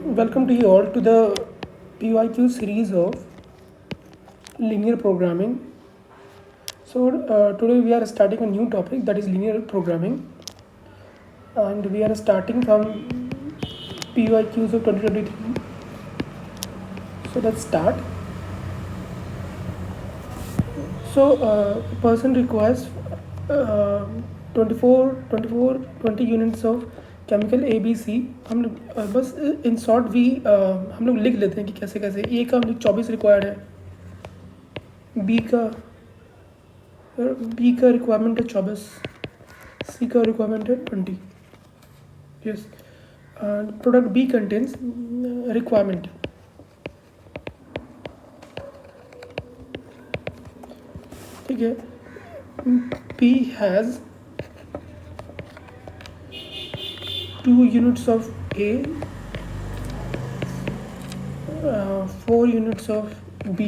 Welcome to you all to the PYQ series of linear programming. Today we are starting a new topic, that is linear programming, and we are starting from PYQs of 2023. So let's start. A person requires 20 units of chemical ABC. हम लोग बस in short भी हम लोग लिख लेते हैं कि कैसे कैसे. ए का हम लोग 24 रिक्वायर्ड है, बी का रिक्वायरमेंट है 24, सी का रिक्वायरमेंट है 20. Yes, product B contains requirement. ठीक है. P has 2 units of A, 4 units of B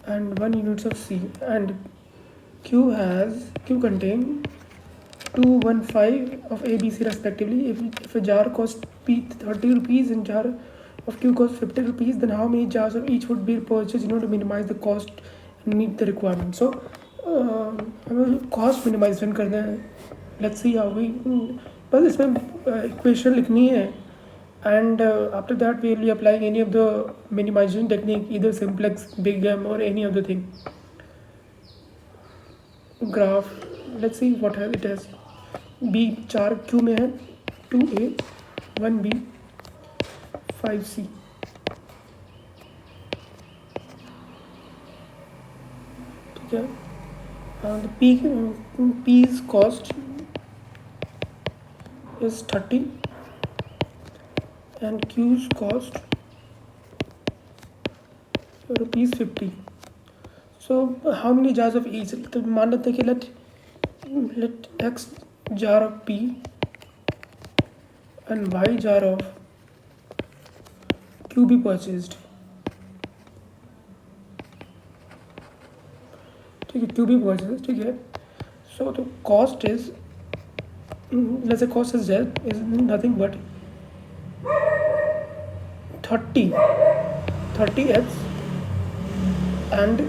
and 1 units of C, and Q contain 215 of A, B, C respectively. If a jar costs P 30 rupees and jar of Q costs 50 rupees, then how many jars of each would be purchased in order to minimize the cost and meet the requirement? So हमें cost minimisation करना है. Let's see how we. बस इसमें equation लिखनी है, and after that we will be applying any of the minimization technique, either simplex, big M or any other thing. Graph, let's see what it has. B 4 Q में है, 2A 1B 5C. ठीक है. And P's cost is 30 and Q's cost rupees 50. So how many jars of each? तो मान लेते हैं कि let X jar of P and Y jar of Q be purchased. ठीक है, Q भी purchased. ठीक है. So the cost is, let's say cost is nothing but 30x and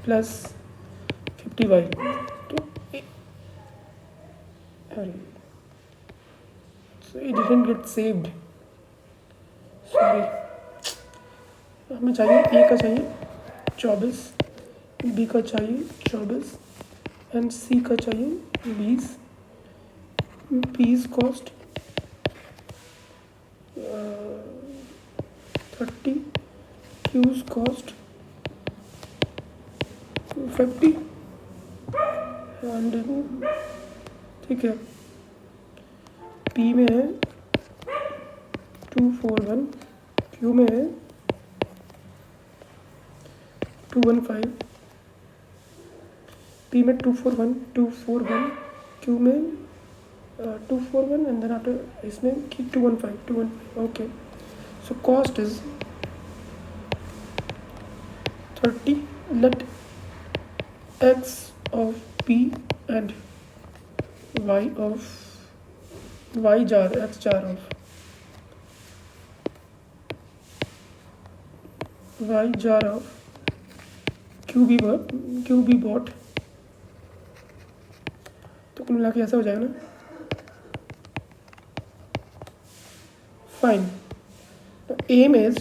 plus 50y. So it didn't get saved. Sorry. हमें चाहिए A का चाहिए 24, B का चाहिए 24 एंड C का चाहिए 20. P's cost 30, Q's cost 50 and ठीक है. P में है 241, Q में है 215. P में 241, Q में 241 and then after इसमें 215. Okay, so cost is 30. Let X of P and Y of X jar of Y jar of Q be bought. तो कुल मिला के ऐसा हो जाएगा ना. Fine. The aim is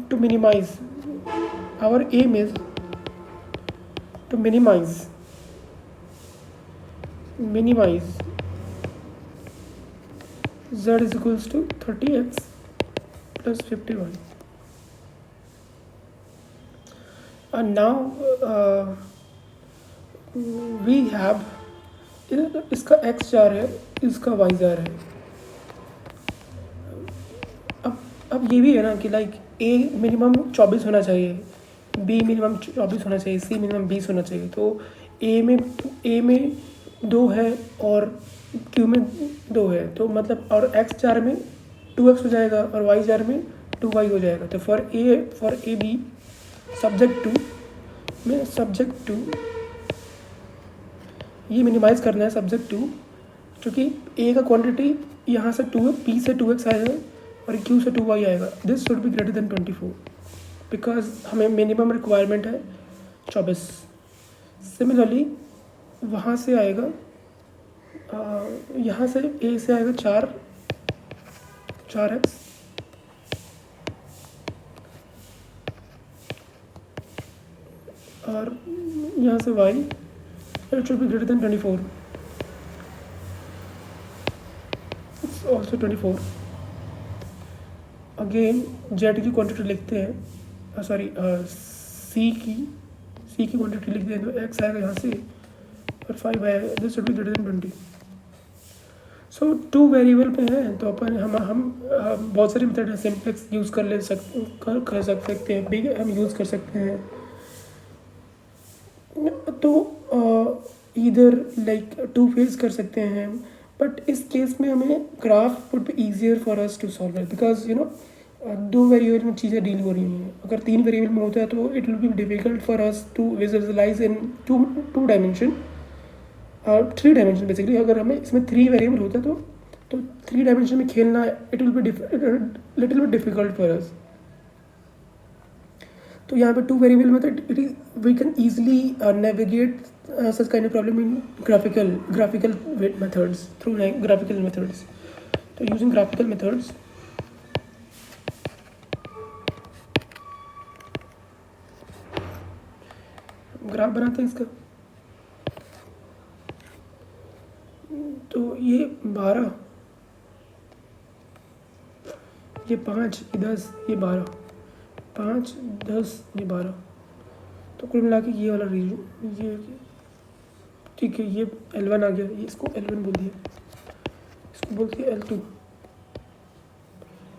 to minimize. Our aim is to minimize Z is equals to 30x plus 51. And now we have, इसका x jar है, इसका y जार है. अब ये भी है ना कि लाइक A मिनिमम 24 होना चाहिए, B मिनिमम 24 होना चाहिए, C मिनिमम 20 होना चाहिए. तो A में 2 है और Q में 2 है, तो मतलब और X जार में 2x हो जाएगा और Y जार में 2y हो जाएगा. तो for a B subject to ये मिनिमाइज़ करना है सब्जेक्ट टू क्योंकि ए का क्वांटिटी यहाँ से 2 पी से 2x आएगा और क्यू से 2y आएगा. This should be greater than 24 because हमें मिनिमम रिक्वायरमेंट है 24. सिमिलरली वहाँ से आएगा यहाँ से ए से आएगा 4x और यहाँ से y. It should be greater than 24. It's also 24. Again Z की क्वांटिटी लिखते हैं, सॉरी सी की क्वांटिटी लिखते हैं तो x आएगा यहाँ से और 5 आएगा. This should be greater than 20. So 2 variable पे हैं तो अपन हम बहुत सारे मेथड है. सिंप्लेक्स यूज़ कर सकते हैं, बिग हम यूज़ कर सकते हैं. तो इधर लाइक 2 फेज कर सकते हैं. बट इस केस में हमें graph would be easier for us to solve it because 2 variable में चीज़ें डील हो रही हैं. अगर 3 वेरिएबल में होता है तो it will be difficult for us to visualize in two dimension और 3 डायमेंशन बेसिकली. अगर हमें इसमें 3 वेरिएबल होता है तो 3 डायमेंशन में खेलना it will be little bit difficult for us. तो यहाँ पे 2 वेरिएबल में तो it is we can easily navigate such kind of problem in graphical methods, through graphical methods. So using graphical methods, graph बनाते हैं इसका. तो ये 12, ये 5, ये 10, ये 12, 5, 10, ये 12. तो कुल मिला के ये वाला रीजन ये ठीक है. ये L1 आ गया, ये इसको L1 बोल दिया, इसको बोल दिया L2.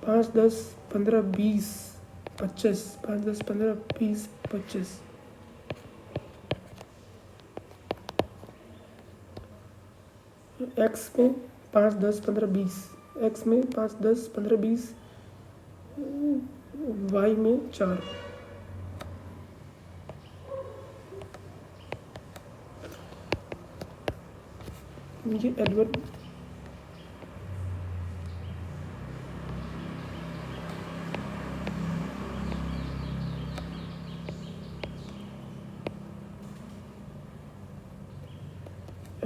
5, 10, 15, 20, 25. 5, 10, 15, 20, 25. x में 5, 10, 15, 20. x में 5, 10, 15, 20. y में 4. ये L1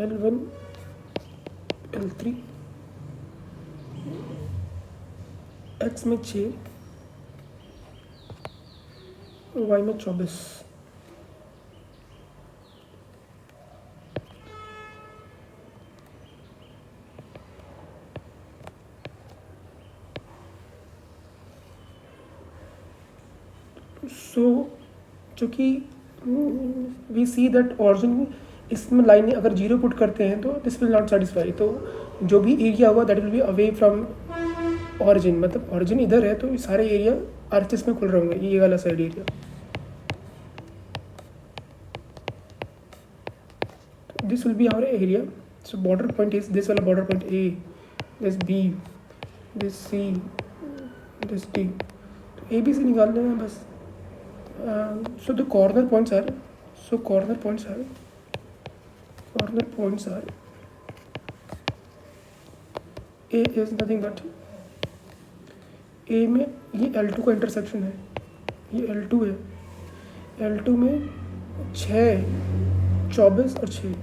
L1 L3. x में 6, y में 24. सो चूँकि वी सी दैट ऑरिजिन इसमें लाइन अगर 0 पुट करते हैं तो दिस विल नॉट सेटिस्फाई. तो जो भी एरिया होगा that will be away from origin. मतलब ऑरिजिन इधर है तो सारे एरिया आरएचएस में खुल रहे होंगे, ये वाला side area. This will be our area. So border point is this वाला border point A, this B, this C, this D. तो ए बी से निकाल लेना बस. So the corner points are A is nothing but A में ये L2 का intersection है, ये L2 है. L2 में 6, 24 और 6.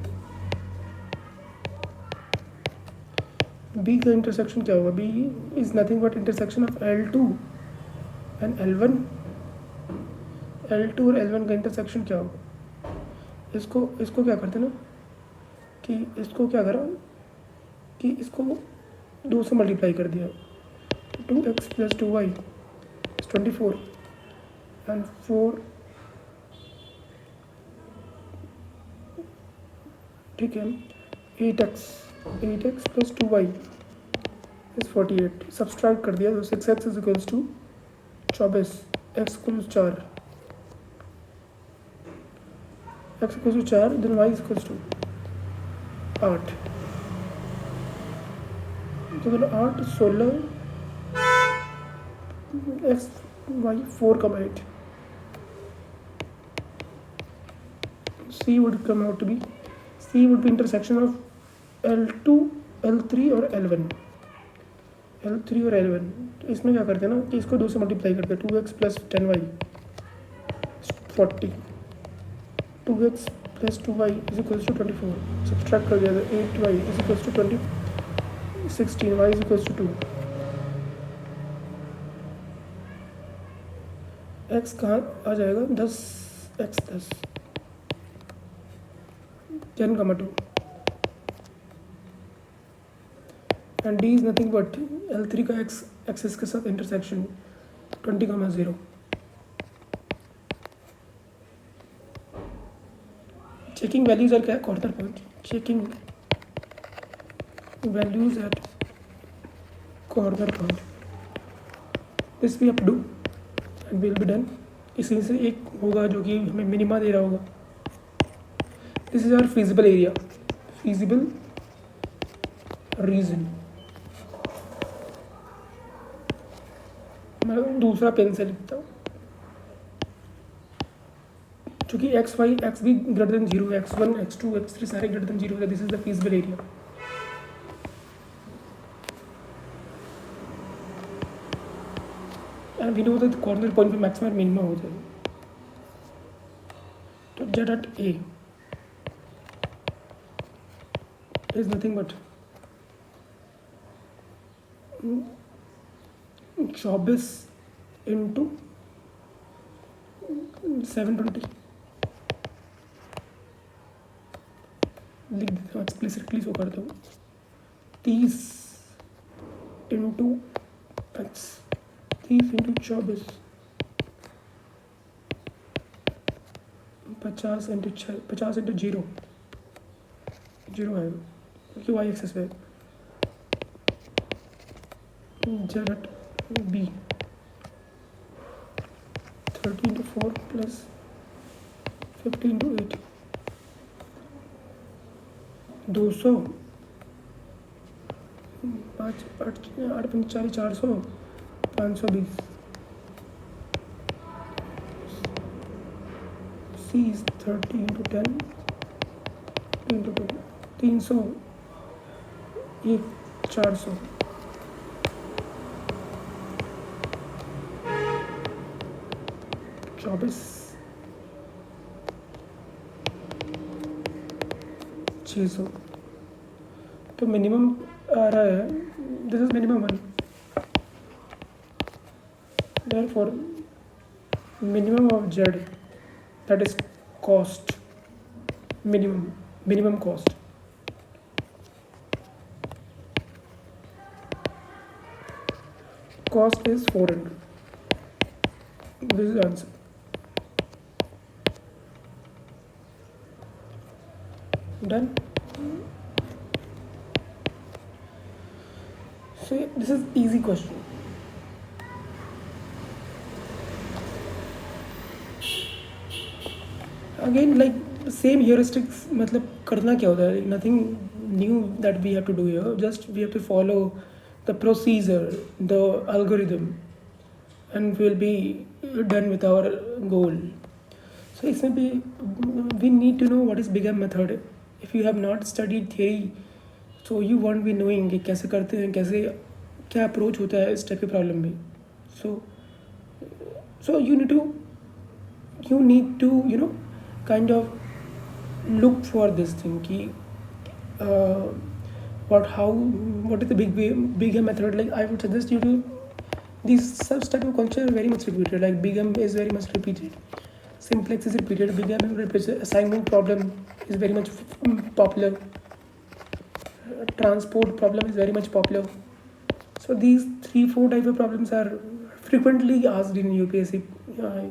B का इंटरसेक्शन क्या होगा? B is nothing but intersection of L2 and L1. L2 और L1 का इंटरसेक्शन क्या होगा? इसको क्या करते ना कि इसको क्या करा कि इसको 2 से मल्टीप्लाई कर दिया. 2x + 2y is 24 and 4. ठीक है. 8x + 2y is 48. सब्सट्रैक्ट कर दिया तो 6x is equals to 24, x equals 4. x equals to 4, then y is equals to 8. तो 8, 16, x, y 4, 8. C would come out to be intersection of L2 L3 और L1, L3 और L1, तो इसमें क्या करते हैं ना कि इसको 2 से मल्टीप्लाई करते हैं, 2x plus 10y 40, 2x plus 2y is equals to 24, subtract कर दिया तो 8y is equals to 16, y is equals to 2। x कहाँ आ जाएगा, 10x 10, 2 and d is nothing but L3 का x एक्सिस के साथ इंटरसेक्शन 20, 0। चेकिंग वैल्यूज एट क्या है, corner point, checking values at corner point, this we have to do and will be done. इसी से एक होगा जो कि हमें मिनिमा दे रहा होगा। This is our feasible area, feasible region. मैं दूसरा पेन से लिखता हूँ, चूँकि एक्स वाई एक्स भी greater than 0, x1 x2 x3 सारे ग्रेटर देन 0 है। This is the feasible area. And we know that corner point पे मैक्सिमम मिनिमम होता है। तो z at a is nothing but 24 into 720 लिख देता हूँ, एक्सप्लिसिटली सो करता हूँ। 30 into x, 30 into 24, 50 into 6, 50 into 0 है क्योंकि वाई एक्सेस पे। Z b 30 into 4 plus 50 into 8, 200, 5 8 8 45 400, 520। C is 30 into 10 into 2, 300, ये 400, 24, 600। तो मिनिमम आ रहा है, this is minimum 1, therefore minimum of z, that is cost, minimum cost, is 400. This is the answer. Done. So this is easy question. Again, like same heuristics, मतलब करना क्या होता है, nothing new that we have to do here, just we have to follow the procedure, the algorithm, and we will be done with our goal. So इसमें भी we need to know what is Big M method. If you have not studied theory, so you won't be knowing कि कैसे करते हैं, कैसे क्या approach होता है इस टाइप के प्रॉब्लम में. So you need to kind of look for this thing कि what is the Big M method. Like I would suggest you to, these such type of concepts are very much repeated. Like Big M is very much repeated, simplex is repeated, Big M assignment problem is very much popular, transport problem is very much popular. So these 3-4 type of problems are frequently asked in UPSC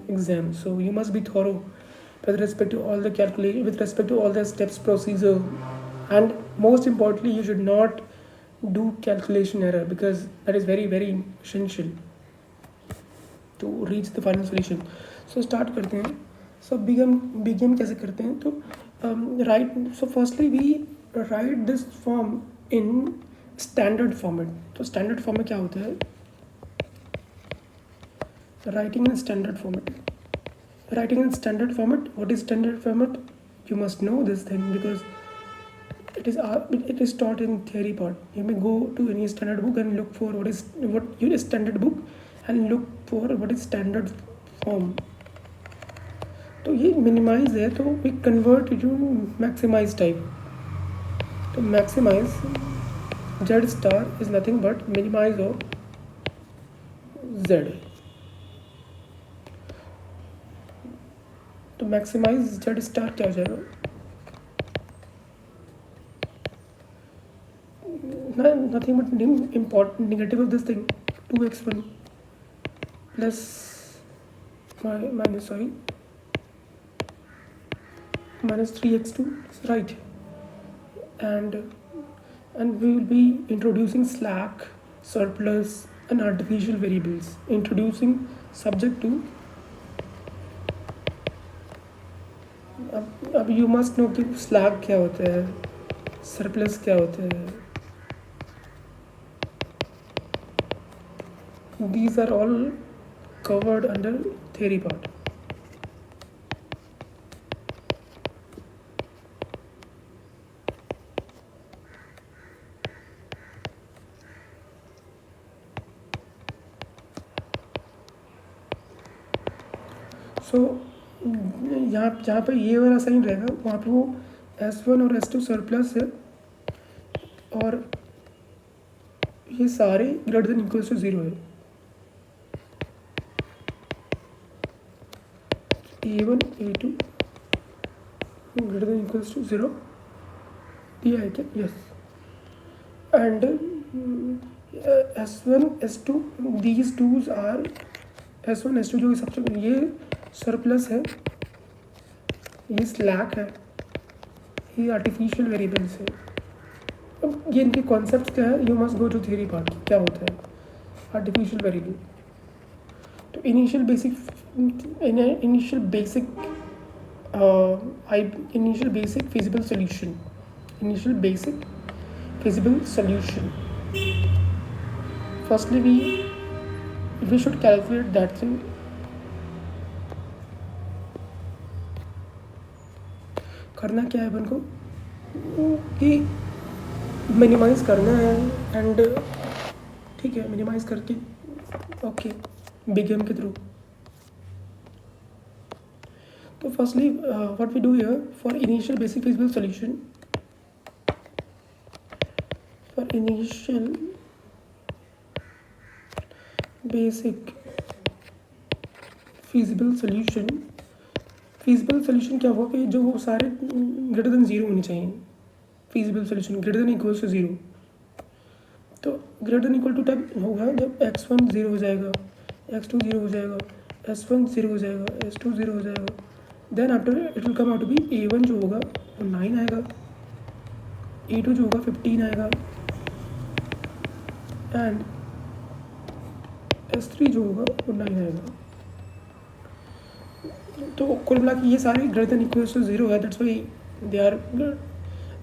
exams. So you must be thorough with respect to all the calculation, with respect to all the steps, procedure, and most importantly, you should not do calculation error, because that is very very essential to reach the final solution. So start करते हैं. So Big M कैसे करते हैं, तो so firstly we write this form in standard format. तो standard format क्या होता है, writing in standard format. What is standard format? You must know this thing, because it is taught in theory part. You may go to any standard book and look for what your standard book and look for what is standard form. तो ये minimise है, तो we convert to maximise type. तो maximise Z star is nothing but minimise of Z. तो maximise Z star क्या हो जाएगा? Nothing but important negative of this thing, 2x1 plus minus 3x2, right? And we will be introducing slack, surplus and artificial variables. Introducing subject to, अब you must know कि slack क्या होता है, surplus क्या होता है. These are all covered under theory part. So जहाँ पे ये वाला साइन रहेगा वहाँ पे वो S1 और S2 सरप्लस है और ये सारे ग्रेटर देन इक्वल्स टू 0 है. A1 A2 greater than equals to 0 दिया है क्या? Yes. And S1 S2 these twos are S1 S2 जो सबसे ये सरप्लस है, ये स्लैक है, ये आर्टिफिशियल वेरिएबल्स है. अब ये इनके कॉन्सेप्ट क्या है? You must go to theory part. क्या होता है आर्टिफिशियल वेरिएबल? तो initial basic feasible solution. Firstly we should calculate that thing. करना क्या है अपन को कि मिनिमाइज करना है. एंड ठीक है, मिनिमाइज करके ओके बिगेम के थ्रू. तो firstly what we do here for initial basic feasible solution, for initial basic feasible solution क्या होगा कि जो वो सारे ग्रेटर देन 0 होने चाहिए. Feasible solution greater than equals to 0. तो ग्रेटर देन इक्वल टू तब होगा जब x1 0 हो जाएगा, x2 0 हो जाएगा, s1 0 हो जाएगा, s2 0 हो जाएगा. Then after it will come out to be a1 जो होगा वो 9 आएगा, a2 जो होगा 15 आएगा एंड s3 जो होगा वो 9 आएगा. तो कुल मिला के ये सारे ग्रेटर देन इक्वल्स टू 0 है. That's why they are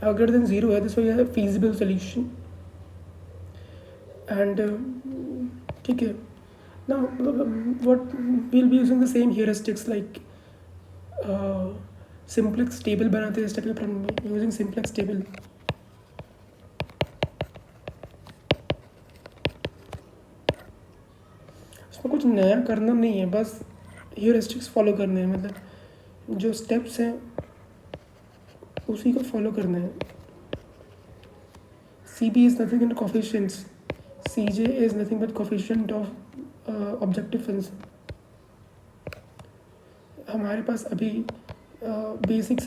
greater than 0 है. दैट्स व्हाई ये फीजिबल सॉल्यूशन. एंड ठीक है, now what we'll be using the same heuristics like simplex table बनाते हैं step from using simplex table. इसमें कुछ नया करना नहीं है, बस heuristics फॉलो करने हैं. मतलब जो स्टेप्स हैं उसी को फॉलो करना है. CB is nothing but coefficients, CJ is nothing but coefficient of objective function. हमारे पास अभी बेसिक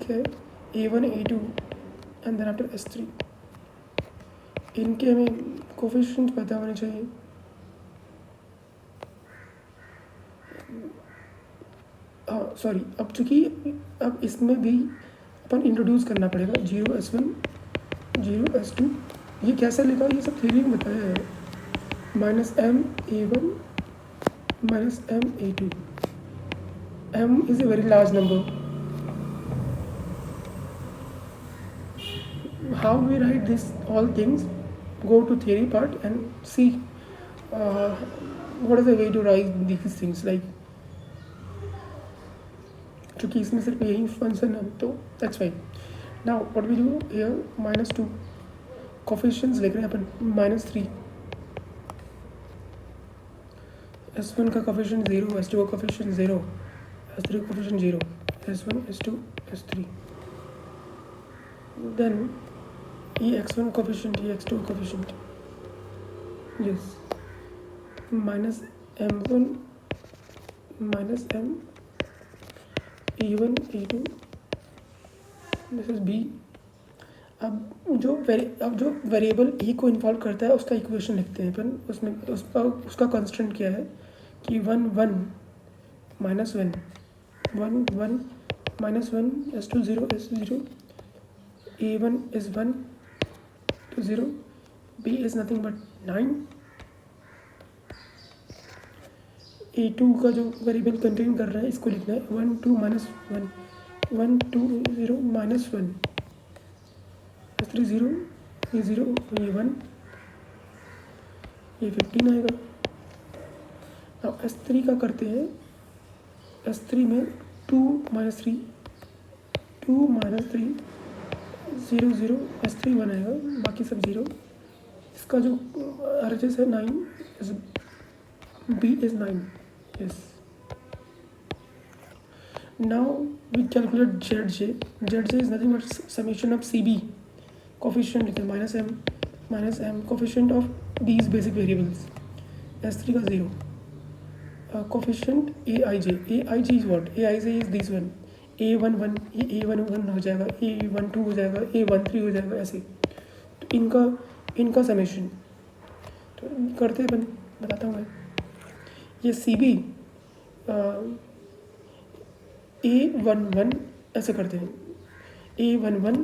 है A1 A2 and then after S3. इनके हमें कोफिशिएंट पता होने चाहिए. सॉरी, अब चूँकि अब इसमें भी अपन इंट्रोड्यूस करना पड़ेगा 0 S1 0 S2. ये कैसे लिखा, ये सब थ्योरी में बताया है. minus m a1 minus m a2. m is a very large number. How we write this all things? Go to theory part and see what is the way to write these things. Like क्योंकि इसमें सिर्फ यही function है तो that's fine. Now what we do here, -2 coefficients लिख रहे हैं अपन, -3 S1 का कोफिशिएंट 0, S2 का कोफिशिएंट 0, S3 का coefficient 0, S1 S2 S3, then ये x1 कोफिशिएंट, ये x2 coefficient, yes, -m1 -m e1 e2, this is b। अब जो वेरिएबल e को इन्वॉल्व करता है उसका इक्वेशन लिखते हैं अपन, उसमें उसका कंस्टेंट क्या है कि 1 1 -1 1 1 -1 S2 0 S0, A1 is 1 to 0, B is nothing but 9, A2 का जो वेरिएबल कंटेन कर रहा है इसको लिखना है 1 2 -1 1 2 0 -1, S3 0, ये 0, ये 1, ये 15 आएगा। अब S3 का करते हैं, S3 में 2 -3 2 -3 0 0, S3 1 आएगा, बाकी सब 0। इसका जो RHS है 9, B is 9, yes। Now we calculate ZJ is nothing but summation of CB, coefficient लिखते हैं -m coefficient of these basic variables, S3 का 0, coefficient AIJ is what, AIJ is this one, A11 ये A11 हो जाएगा, A12 हो जाएगा, A13 हो जाएगा, ऐसे। तो इनका समेशन तो करते हैं, बताता हूँ मैं। ये CB A11 ऐसे करते हैं, A11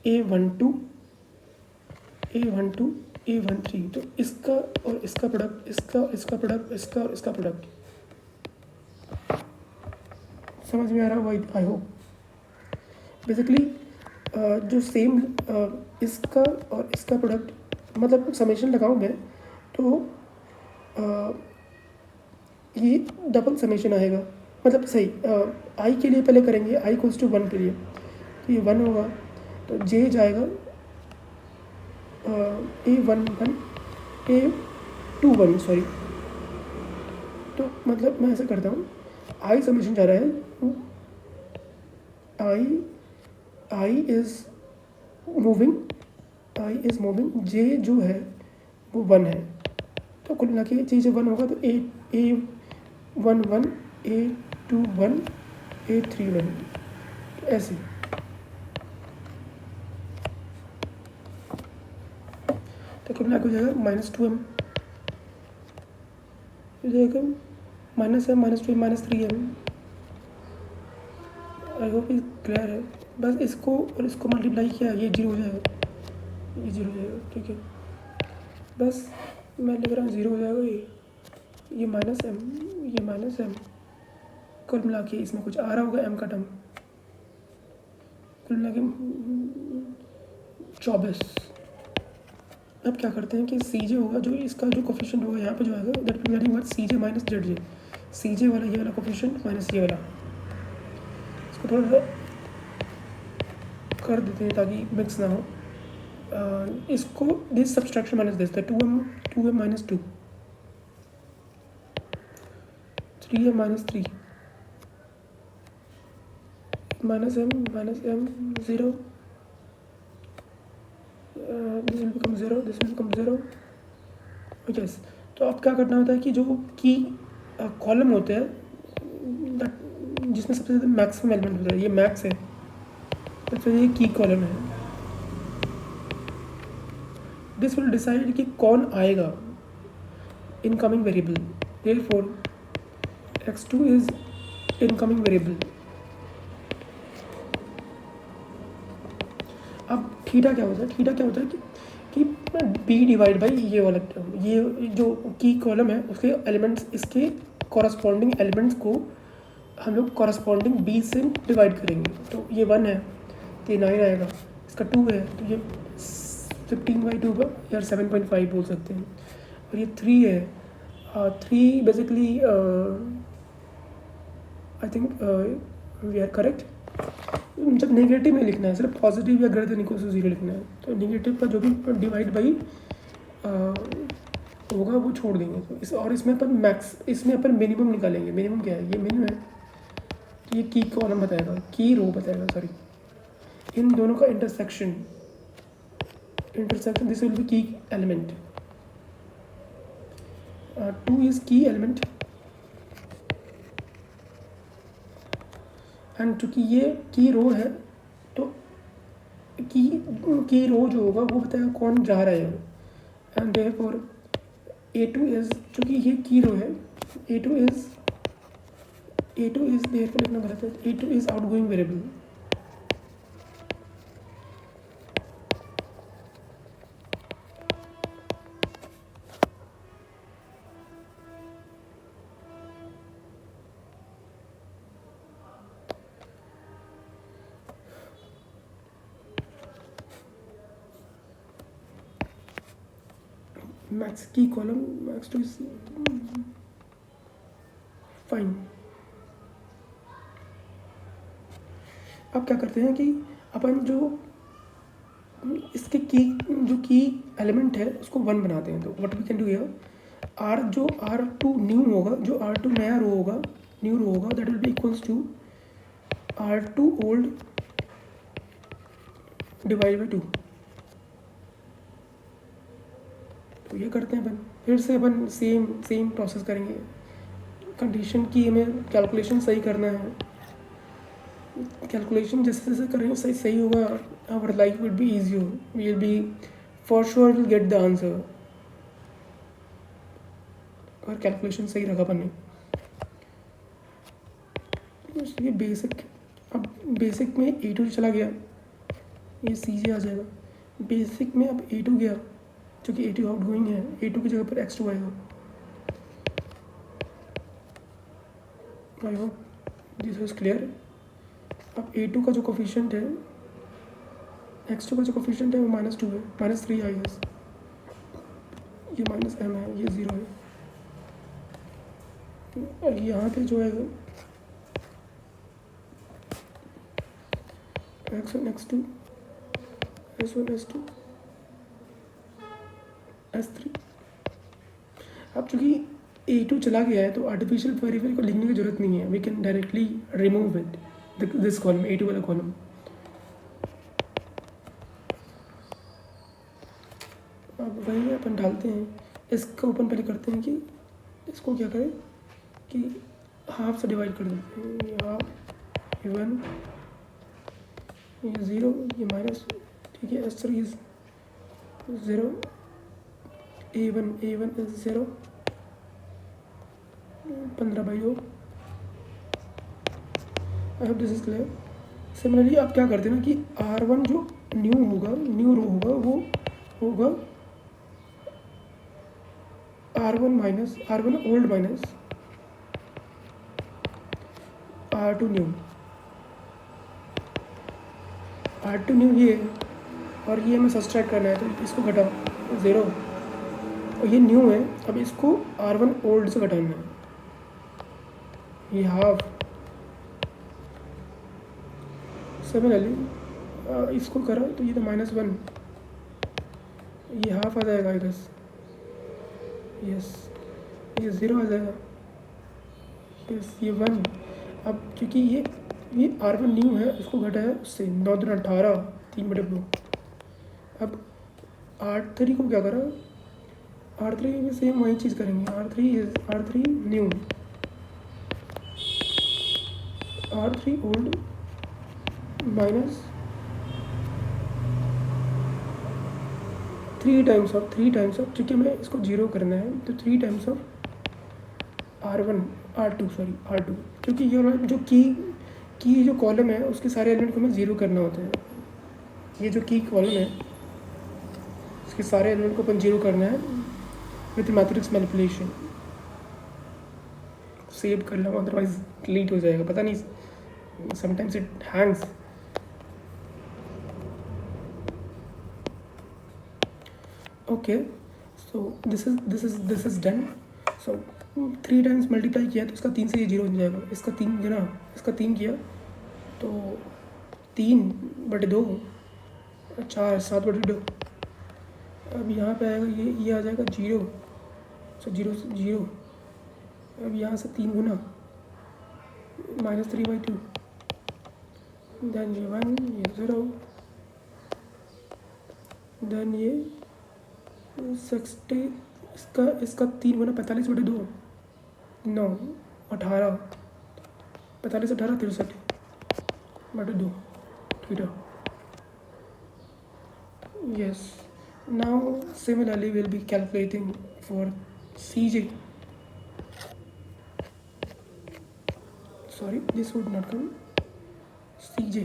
A12 A13, तो इसका और इसका प्रोडक्ट, इसका प्रोडक्ट, इसका और इसका प्रोडक्ट, समझ में आ रहा है? I hope. बेसिकली जो सेम इसका और इसका प्रोडक्ट, मतलब समेशन लगाऊँ मैं तो ये डबल समेशन आएगा, मतलब सही आई के लिए पहले करेंगे, i = 1 के लिए, तो ये 1 होगा, तो j जाएगा A11 A21 सॉरी, तो मतलब मैं ऐसे करता हूँ, i समेशन जा रहा है, i इज़ मूविंग, j जो है वो 1 है, तो कुल मिला के j जब 1 होगा तो A11 A21 A31, ऐसे। तो कुल मिला के हो जाएगा -2m, हो जाएगा -m -2m -3m। I hope ये क्लियर है। बस इसको और इसको मल्टीप्लाई किया, ये 0 हो जाएगा, ये 0 हो जाएगा, ठीक है। बस मैं लिख रहा हूँ 0 हो जाएगा, ये -m, ये -m, कुल मिला के इसमें कुछ आ रहा होगा m का टर्म, कुल मिला के 24। अब क्या करते हैं कि CJ होगा, जो इसका जो कोफिशिएंट होगा यहाँ पे जो आएगा, that will getting what CJ minus ZJ, CJ वाला ये वाला कोफिशिएंट माइनस ये वाला, इसको थोड़ा सा कर देते हैं ताकि मिक्स ना हो। इसको दिस सब्सट्रैक्शन माइनस देते हैं, 2m -2, 3m -3, -m 0, this will become 0, this will become 0, yes. तो अब क्या करना होता है कि जो की कॉलम होते हैं जिसमें सबसे ज़्यादा मैक्सिमम एलिमेंट होता है, ये मैक्स है, तो फिर ये की कॉलम है, दिस विल डिसाइड कि कौन आएगा incoming variable, therefore x2 is incoming variable. अब थीटा क्या होता है कि b डिवाइड बाई ये वाला टर्म, ये जो की कॉलम है उसके एलिमेंट्स, इसके कॉरस्पॉन्डिंग एलिमेंट्स को हम लोग कॉरस्पॉन्डिंग b से डिवाइड करेंगे। तो ये 1 है तो ये 9 आएगा, इसका 2 है तो ये 15/2 या 7.5 बोल सकते हैं, और ये 3 है, 3 basically I think we are correct. जब नेगेटिव में लिखना है, सिर्फ पॉजिटिव या ग्रेटर देन इक्वल टू 0 लिखना है, तो नेगेटिव का जो भी डिवाइड बाई होगा वो छोड़ देंगे। तो इस और इसमें अपन मैक्स, इसमें अपन मिनिमम निकालेंगे। मिनिमम क्या है? ये मिनिमम है, तो ये की कॉलम बताएगा, की रो बताएगा, सॉरी, इन दोनों का इंटरसेक्शन दिस विल बी की एलिमेंट। 2 इज की एलिमेंट, एंड चूँकि ये की रो है तो की रो जो होगा वो बताएगा कौन जा रहा है। एंड देयरफॉर A2 इज, चूँकि ये की रो है, A2 इज देयरफॉर लिखना गलत है, A2 is outgoing variable. Max की column, max two is fine. अब क्या करते हैं कि अपन जो इसके की एलिमेंट है उसको 1 बनाते हैं। तो what we can do here, जो R2 न्यू होगा, जो R2 नया रो होगा, न्यू रो होगा, that will be equals to R2 old divide by 2। तो ये करते हैं अपन, फिर से अपन सेम प्रोसेस करेंगे। कंडीशन की हमें कैलकुलेशन सही करना है, कैलकुलेशन जैसे जैसे करेंगे सही होगा, our life will be easy, will be for sure will get the answer, और कैलकुलेशन सही रखा अपन ने। ये बेसिक, अब बेसिक में A2 चला गया, ये CJ आ जाएगा। बेसिक में अब A2 गया, क्योंकि A2 आउट गोइंग है, A2 की जगह पर X2 आएगा। I hope this is clear. अब A2 का जो कोफिशिएंट है, X2 का जो कोफिशिएंट है वो -2 है, -3 आई गेस, ये -m है, ये 0 है। यहाँ पे जो है X1 X2 S1 S2 S3। अब चूँकि A2 चला गया है तो आर्टिफिशियल वेरिएबल को लिखने की जरूरत नहीं है, we can directly remove it, this column, A2 वाला कॉलम। अब वही अपन डालते हैं, इसका ओपन पहले करते हैं कि इसको क्या करें कि हाफ से डिवाइड कर देते हैं, ये हाफ, ये 1, ये 0, ये माइनस, ठीक है। S3 is 0, A1 is 0, 15/2। I hope this is clear. Similarly आप क्या करते हैं ना कि R1 जो न्यू होगा, न्यू रो होगा, वो होगा R1 old minus R2 new. R2 new ये है, और ये हमें सब्सट्रैक्ट करना है, तो इसको घटाओ 0, और ये न्यू है, अब इसको R1 ओल्ड से घटाना है, ये हाफ। सिमिलरली इसको करा तो ये तो -1, ये हाफ आ जाएगा इधर, यस, ये 0 आ जाएगा, यस, ये 1। अब क्योंकि ये R1 न्यू है, उसको घटाया उससे 9 दूनी 18, 3/2। अब R3 को क्या करा, R3 में सेम वही चीज़ करेंगे, R3 new, R3 old minus 3 times of, क्योंकि हमें इसको 0 करना है, तो 3 टाइम्स ऑफ R2, क्योंकि ये जो की जो कॉलम है उसके सारे एलिमेंट को हमें 0 करना होता है। ये जो की कॉलम है उसके सारे एलिमेंट को अपन 0 करना है विथ मैथमेटिक्स मैनिपुलेशन। सेव कर लो, अदरवाइज डिलीट हो जाएगा, पता नहीं, sometimes it Hanks. Okay, so this is done. So 3 times multiply किया तो इसका 3 से ये 0 हो जाएगा, इसका 3 किया तो 3/2, 4 7/2। अब यहाँ पे आएगा ये आ जाएगा 0, सो 0 से 0। अब यहाँ से 3 गुना -3/2, देन ये 1, ये 0, देन ये 60, इसका 3 गुना 45/2, 9 18, 45 18 63/2 theta. Yes. Now similarly we'll be calculating for CJ. Sorry, this would not come. CJ,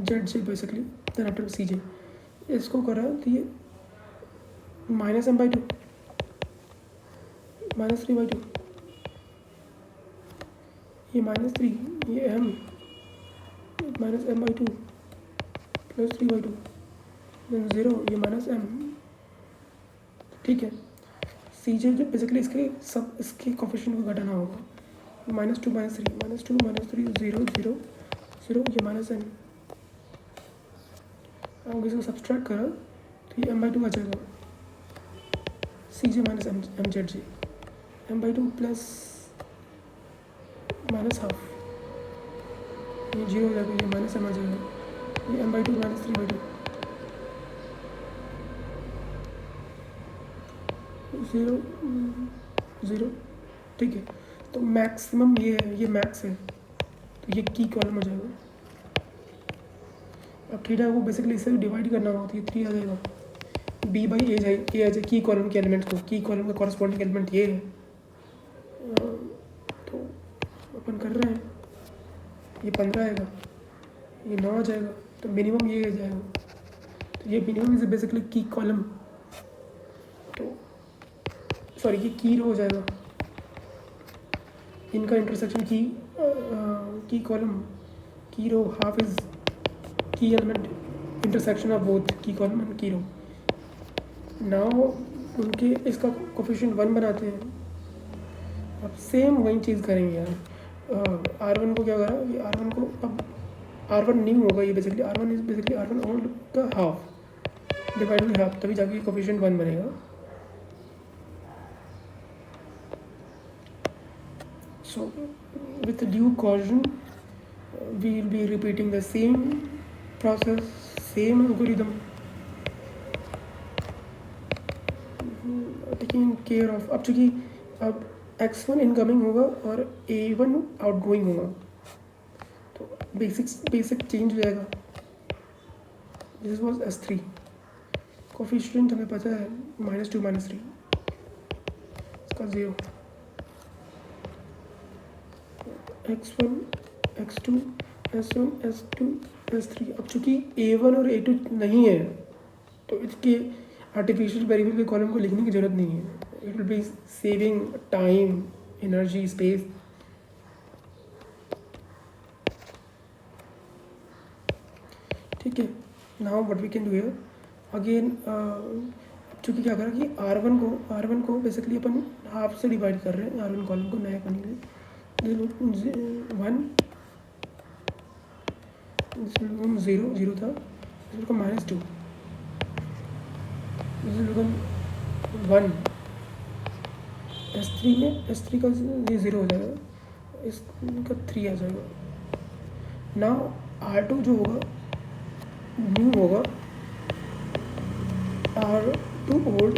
ZJ basically, then after CJ इसको करा तो ये -m/2, -3/2, ये -3, ये m, -m/2 +3/2, देन 0, ये -m। ठीक है, CJ जो बेसिकली इसके कोफिशिएंट को घटाना होगा, -2 -3, -2 -3 0 0 0, ये -m। अगर इसको सब्सट्रैक्ट करा तो ये m/2 आ जाएगा, CJ -mZJ, m/2 प्लस -12, ये 0 हो जाएगा, ये -m आ जाएगा, ये m/2 -3/2, 0 0। ठीक है, तो मैक्सिमम ये है, ये मैक्स है, तो ये की कॉलम हो जाएगा। अब थीटा को बेसिकली इससे डिवाइड करना होगा, तो ये 3 आ जाएगा, b/a आ जाए की कॉलम के एलिमेंट को, की कॉलम का कॉरस्पॉन्डिंग एलिमेंट ये है। तो अपन कर रहे हैं, ये 15 आएगा, ये 9 आ जाएगा, तो मिनिमम ये आ जाएगा, तो ये मिनिमम इज बेसिकली की कॉलम, तो सॉरी ये की रो हो जाएगा, इनका इंटरसेक्शन की कॉलम, की रो हाफ इज की एलिमेंट, इंटरसेक्शन ऑफ बोथ की कॉलम एंड की रो। नाउ उनके इसका कोफिशिएंट 1 बनाते हैं। अब सेम वही चीज़ करेंगे यार, R1 को क्या करा, ये R1 को, अब R1 न्यू होगा, ये basically R1 is basically R1 old का हाफ डिवाइड बाई हाफ, तभी जाके कोफिशिएंट 1 बनेगा। So with due caution we will be repeating the same process, same algorithm, taking care of, अब चूँकि अब x1 इनकमिंग होगा और a1 आउटगोइंग होगा, तो बेसिक चेंज हो जाएगा। दिस वाज S3, कोफिशिएंट हमें पता है -2 -3, इसका 0, x1 x2 s1 s2 s3। अब चूँकि a1 और a2 नहीं है, तो इसके आर्टिफिशियल वेरिएबल के कॉलम को लिखने की ज़रूरत नहीं है, it will be saving time, energy, space. ठीक है, now what we can do here again, चूँकि क्या करा कि R1 को बेसिकली अपन हाफ से डिवाइड कर रहे हैं, R1 कॉलम को नया करने के लिए, 1 0 0 था, इसका -2, -1, S3 में S3 का ये 0 हो जाएगा, इसका 3 आ जाएगा। नाउ R2 जो होगा न्यू होगा, R2 ओल्ड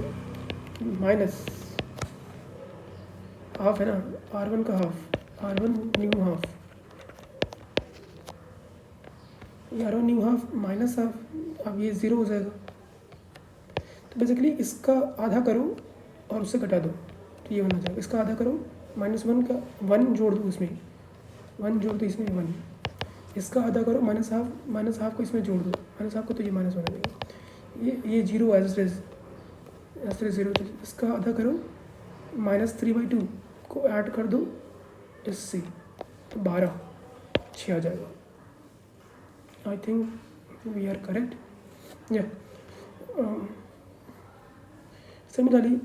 माइनस हाफ है ना, R1 का half, R1 new half, R1 new half minus half, अब ये 0 हो जाएगा। तो बेसिकली इसका आधा करो और उससे घटा दो, तो ये 1 हो जाएगा। इसका आधा करो, -1 का 1 जोड़ दो, इसमें 1 जोड़ दो, इसमें 1, इसका आधा करो, माइनस हाफ को इसमें जोड़ दो, माइनस हाफ को, तो ये -1 आ जाएगा। ये 0 एज 0, इसका आधा करो, -3/2 को ऐड कर दो इससे, तो 12 6 आ जाएगा। I think we are correct. या सिमिलरली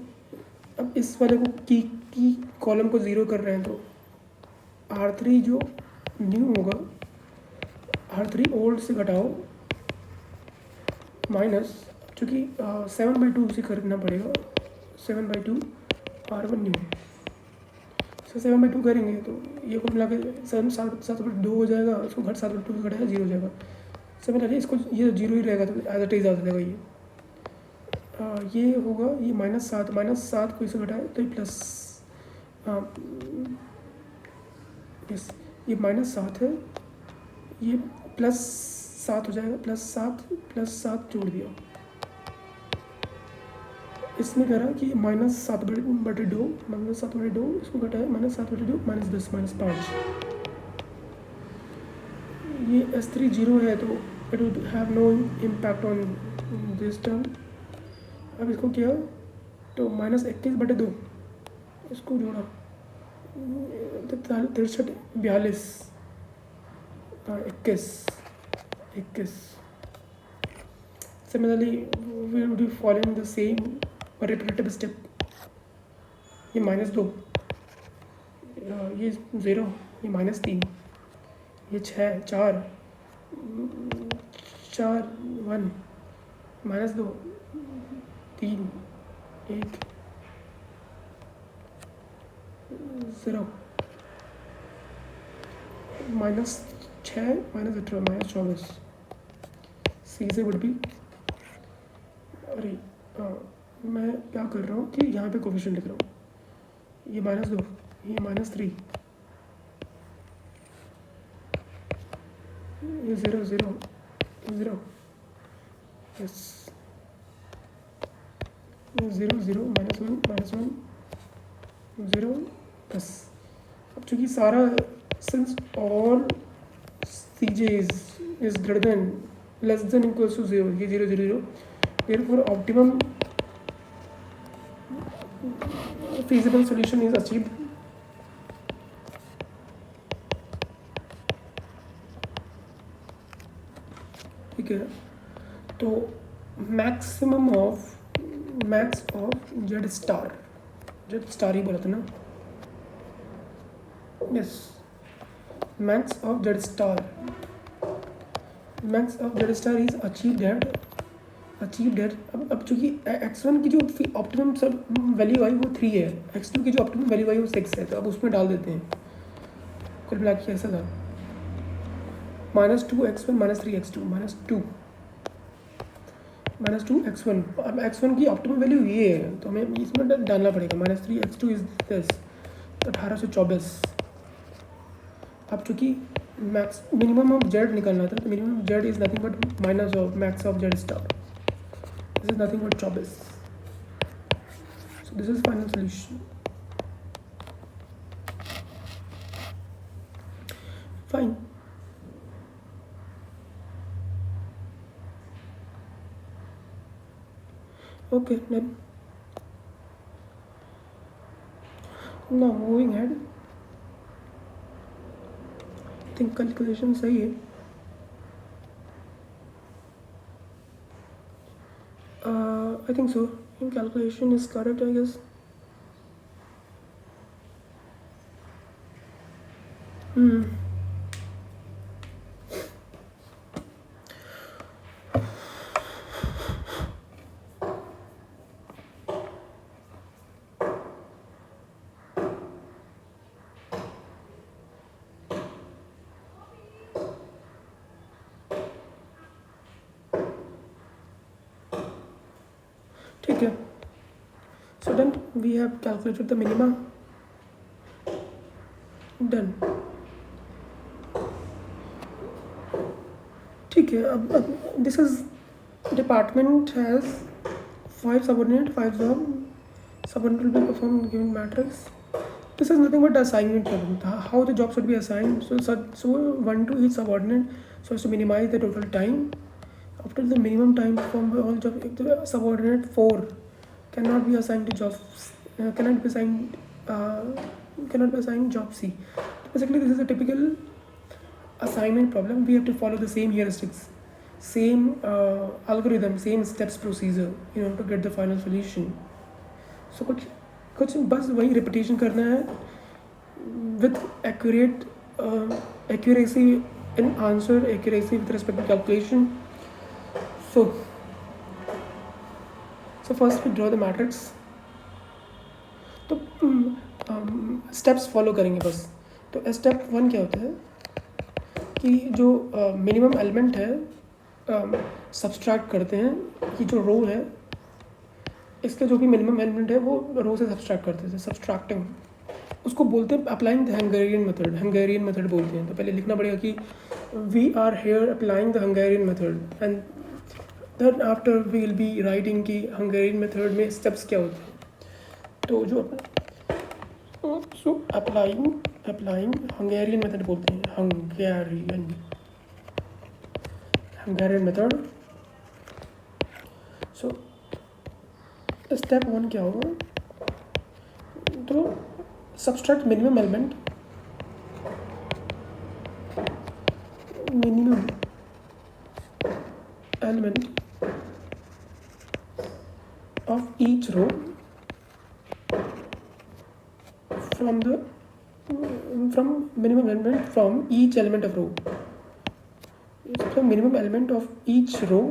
अब इस वाले को की कॉलम को 0 कर रहे हैं, तो R3 जो न्यू होगा R3 ओल्ड से घटाओ माइनस, चूँकि 7/2 से करना पड़ेगा, 7/2 R1 न्यू। सो 7/2 करेंगे तो ये कुल मिला के 7/2 हो जाएगा, उसको घट 7/2 से घटाया 0 हो जाएगा। सिमिलरली इसको ये 0 ही रहेगा तो एज इट इज आ जाएगा ये होगा, ये -7 को इसे घटाए तो ये प्लस, यस ये -7 है, ये +7 हो जाएगा, +7 जोड़ दिया। इसमें कह रहा कि -7/2 इसको घटाया -7/2 -10 -5। ये S3 0 है तो it will have no impact on this term. अब इसको किया तो -21/2 इसको जोड़ा 63 42 21। Similarly, we will be following the same repetitive step. ये -2, ये 0, ये -3, ये 6 4 1 -2 3 1 0 -6 -18 -24। सी से वुड बी, अरे मैं क्या कर रहा हूँ कि यहाँ पे कोफिशिएंट लिख रहा हूँ, ये -2, ये -3, ये 0 0 0, यस 0 0 -1 0 बस। अब चूँकि सारा since all Cj is greater than less than equals to 0, ये 0 0 0, therefore optimum feasible solution is achieved। ठीक है, तो मैक्स ऑफ जेड स्टार ही बोला था ना, yes max of z star is achieved at अब चूँकि x1 की जो ऑप्टिमम सब वैल्यू आई वो 3 है, x2 की जो ऑप्टिमम वैल्यू आई वो 6 है, तो अब उसमें डाल देते हैं। कुल मिला के ऐसा था -2 x1 -3 x2 -2 x1। अब x1 की ऑप्टिमम वैल्यू ये है तो हमें इसमें डालना पड़ेगा -3 x2 इज दिस 1824। अब चूँकि मैक्स मिनिमम ऑफ जेड निकलना था तो minimum z is nothing but minus of max of z star, this is nothing but 24। So this is final solution. Fine, okay then now moving head. Think calculation सही है, I think so, calculation is correct I guess. ठीक है, so then we have calculated the minima, done। ठीक है, अब this is department has 5 subordinate, 5 job, subordinate will be performed given matrix। This is nothing but assignment problem, how the job should be assigned। So 1 to each subordinate so as to minimize the total time। After the minimum time performed by all jobs, if the subordinate 4 cannot be assigned to jobs, cannot be assigned job C। Basically, this is a typical assignment problem. We have to follow the same heuristics, same algorithm, same steps procedure in order to get the final solution। So कुछ बस वही repetition करना है with accuracy in answer accuracy with respect to calculation. So first we draw the matrix. तो steps follow करेंगे बस. तो step 1 क्या होता है कि जो मिनिमम एलिमेंट है सब्सट्रैक्ट करते हैं कि जो रो है इसका जो भी मिनिमम एलिमेंट है वो रो से सब्सट्रैक्ट करते हैं. सब्सट्रैक्टिंग उसको बोलते हैं applying the Hungarian method. Hungarian method बोलते हैं. तो पहले लिखना पड़ेगा कि we are here applying the Hungarian method and then after we will be writing कि हंगेरियन मेथड में स्टेप्स क्या होते हैं. तो जो अप्लाइंग हंगेरियन मेथड बोलते हैं. Hungarian method. सो स्टेप 1 क्या होगा तो subtract minimum element of each row from minimum element from each element of row. So minimum element of each row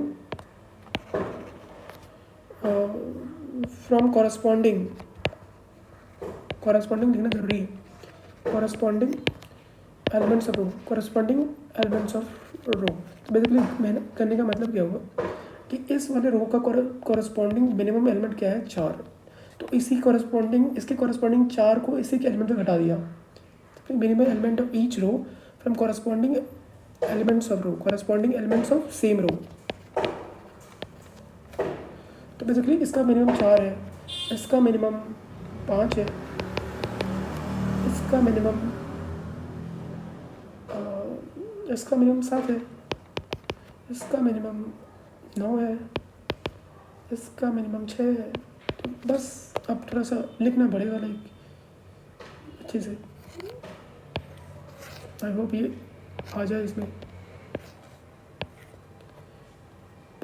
from corresponding लिखना जरूरी है. corresponding elements of row. तो basically मेहनत करने का मतलब क्या हुआ कि इस वाले रो का corresponding मिनिमम एलिमेंट क्या है 4. तो इसके corresponding 4 को इसी के एलिमेंट से घटा दिया. Minimum element of each row from corresponding elements of same row. तो बेसिकली इसका मिनिमम 4 है, इसका मिनिमम 5 है, इसका मिनिमम 7 है, इसका मिनिमम 9 है, इसका मिनिमम 6 है. तो बस अब थोड़ा सा लिखना पड़ेगा लाइक अच्छे से. आई होप ये आ जाए. इसमें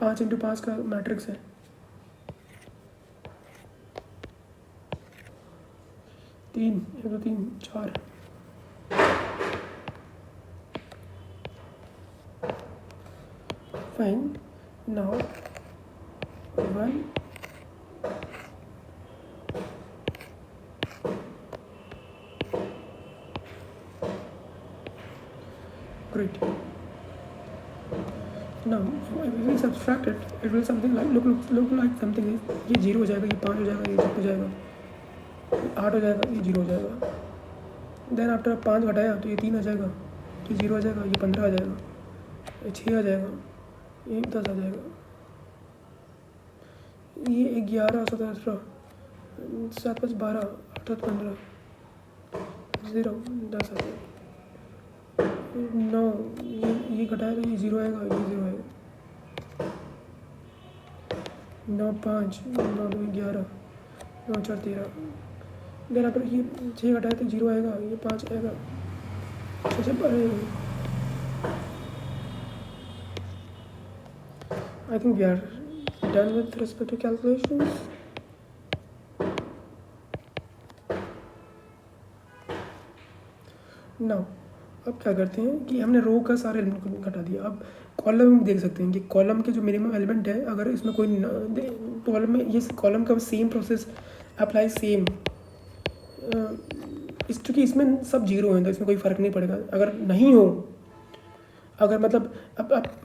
5x5 का मैट्रिक्स है. 3 1 2 3 4. Fine. Now 1 great. Now if we subtract it, it will something like look like something is ये 0 हो जाएगा, ये 5 हो जाएगा, ये 6 हो जाएगा, 8 हो जाएगा, ये 0 हो जाएगा. देन आफ्टर 5 घटाया तो ये 3 आ जाएगा, ये 0 आ जाएगा, ये 15 आ जाएगा, ये 6 आ जाएगा, ये 10 आ जाएगा, ये 11 17 18 7 5 12 8 15 0 10 आ जाएगा. 9 ये घटाया तो ये 0 आएगा, ये 0 आएगा. 9 5 9 2 11 9 4 13. देन आफ्टर ये 6 घटाया तो 0 आएगा, ये 5 आएगा, 6 12. I think we are done with respect to calculations. Now अब क्या करते हैं कि हमने रो का सारे एलिमेंट को घटा दिया. अब कॉलम में देख सकते हैं कि कॉलम के जो मिनिमम एलिमेंट है अगर इसमें कोई कॉलम में ये कॉलम का सेम प्रोसेस अप्लाई सेम. चूँकि इसमें सब 0 है तो इसमें कोई फ़र्क नहीं पड़ेगा. अगर नहीं हो, अगर मतलब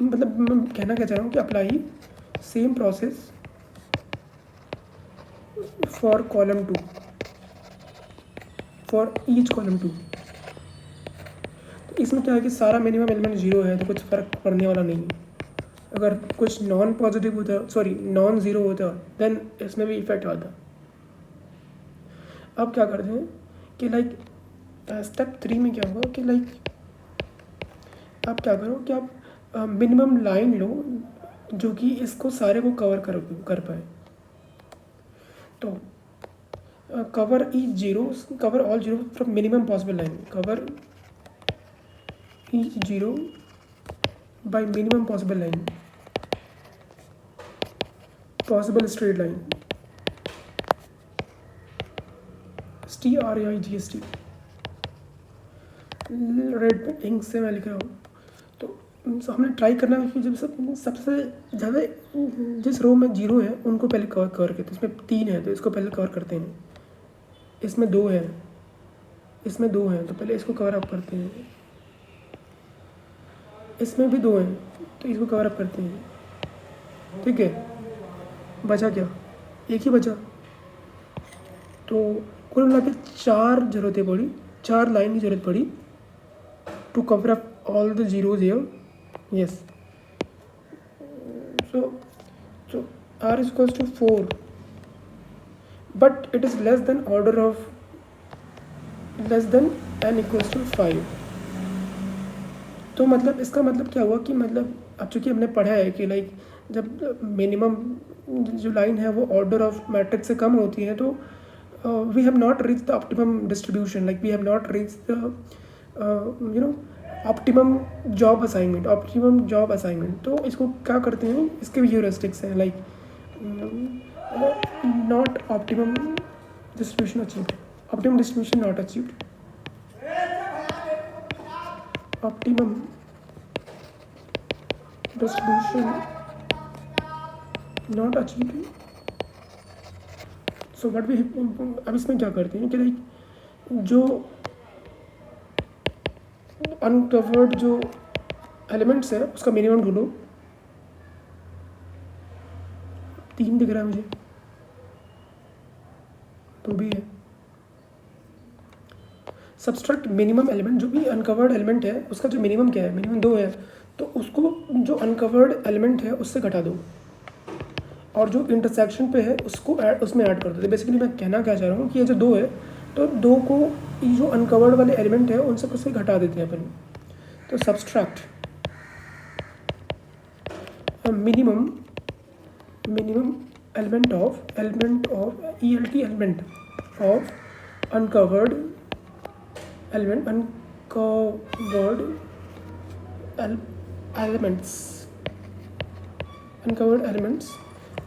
मतलब मैं कहना क्या चाह रहा हूँ कि apply same process for column 2 for each column 2. इसमें क्या है कि सारा मिनिमम एलिमेंट 0 है तो कुछ फ़र्क पड़ने वाला नहीं है. अगर कुछ नॉन ज़ीरो होता देन इसमें भी इफेक्ट आता. अब क्या करते हैं कि लाइक स्टेप 3 में क्या होगा कि लाइक आप क्या करो कि आप मिनिमम लाइन लो जो कि इसको सारे को कवर कर पाए. तो cover all zero from minimum possible line. Cover each 0 by minimum possible line, possible straight line. STRAIGST red ink से मैं लिख रहा हूँ. सो हमने ट्राई करना है कि जब सबसे ज़्यादा जिस रो में 0 है उनको पहले कवर करते हैं। इसमें 3 है तो इसको पहले कवर करते हैं, इसमें 2 है, इसमें 2 है तो पहले इसको कवर अप करते हैं, इसमें भी 2 हैं तो इसको कवर अप करते हैं। ठीक है, बचा क्या? एक ही बचा। तो कुल मिला के 4 ज़रूरतें पड़ी, 4 लाइन की ज़रूरत पड़ी to cover up all the zeros here. Yes, so r is equals to 4 but it is less than order of less than n equals to 5। तो मतलब इसका मतलब क्या हुआ कि मतलब अब चूँकि हमने पढ़ा है कि लाइक जब मिनिमम जो लाइन है वो ऑर्डर ऑफ मैट्रिक्स से कम होती है तो we have not reach the optimum distribution, like we have not reach the optimum job assignment. तो इसको क्या करते हैं, इसके भी ह्यूरिस्टिक्स हैं, like not optimum distribution achieved, optimum distribution not achieved, optimum distribution not achieved. So what we, अब इसमें क्या करते हैं कि लाइक जो अनकवर्ड जो एलिमेंट्स है उसका मिनिमम ढूंढो। 3 दिख रहा है मुझे, तो भी है। सब्सट्रैक्ट मिनिमम एलिमेंट, जो भी अनकवर्ड एलिमेंट है उसका जो मिनिमम क्या है, मिनिमम 2 है, तो उसको जो अनकवर्ड एलिमेंट है उससे घटा दो और जो इंटरसेक्शन पे है उसको उसमें ऐड कर दो। बेसिकली मैं कहना क्या चाह रहा हूँ कि ये जो 2 है तो 2 को ये जो अनकवर्ड वाले एलिमेंट है उनसे उससे घटा देते हैं अपन। तो subtract minimum element of ELT element of uncovered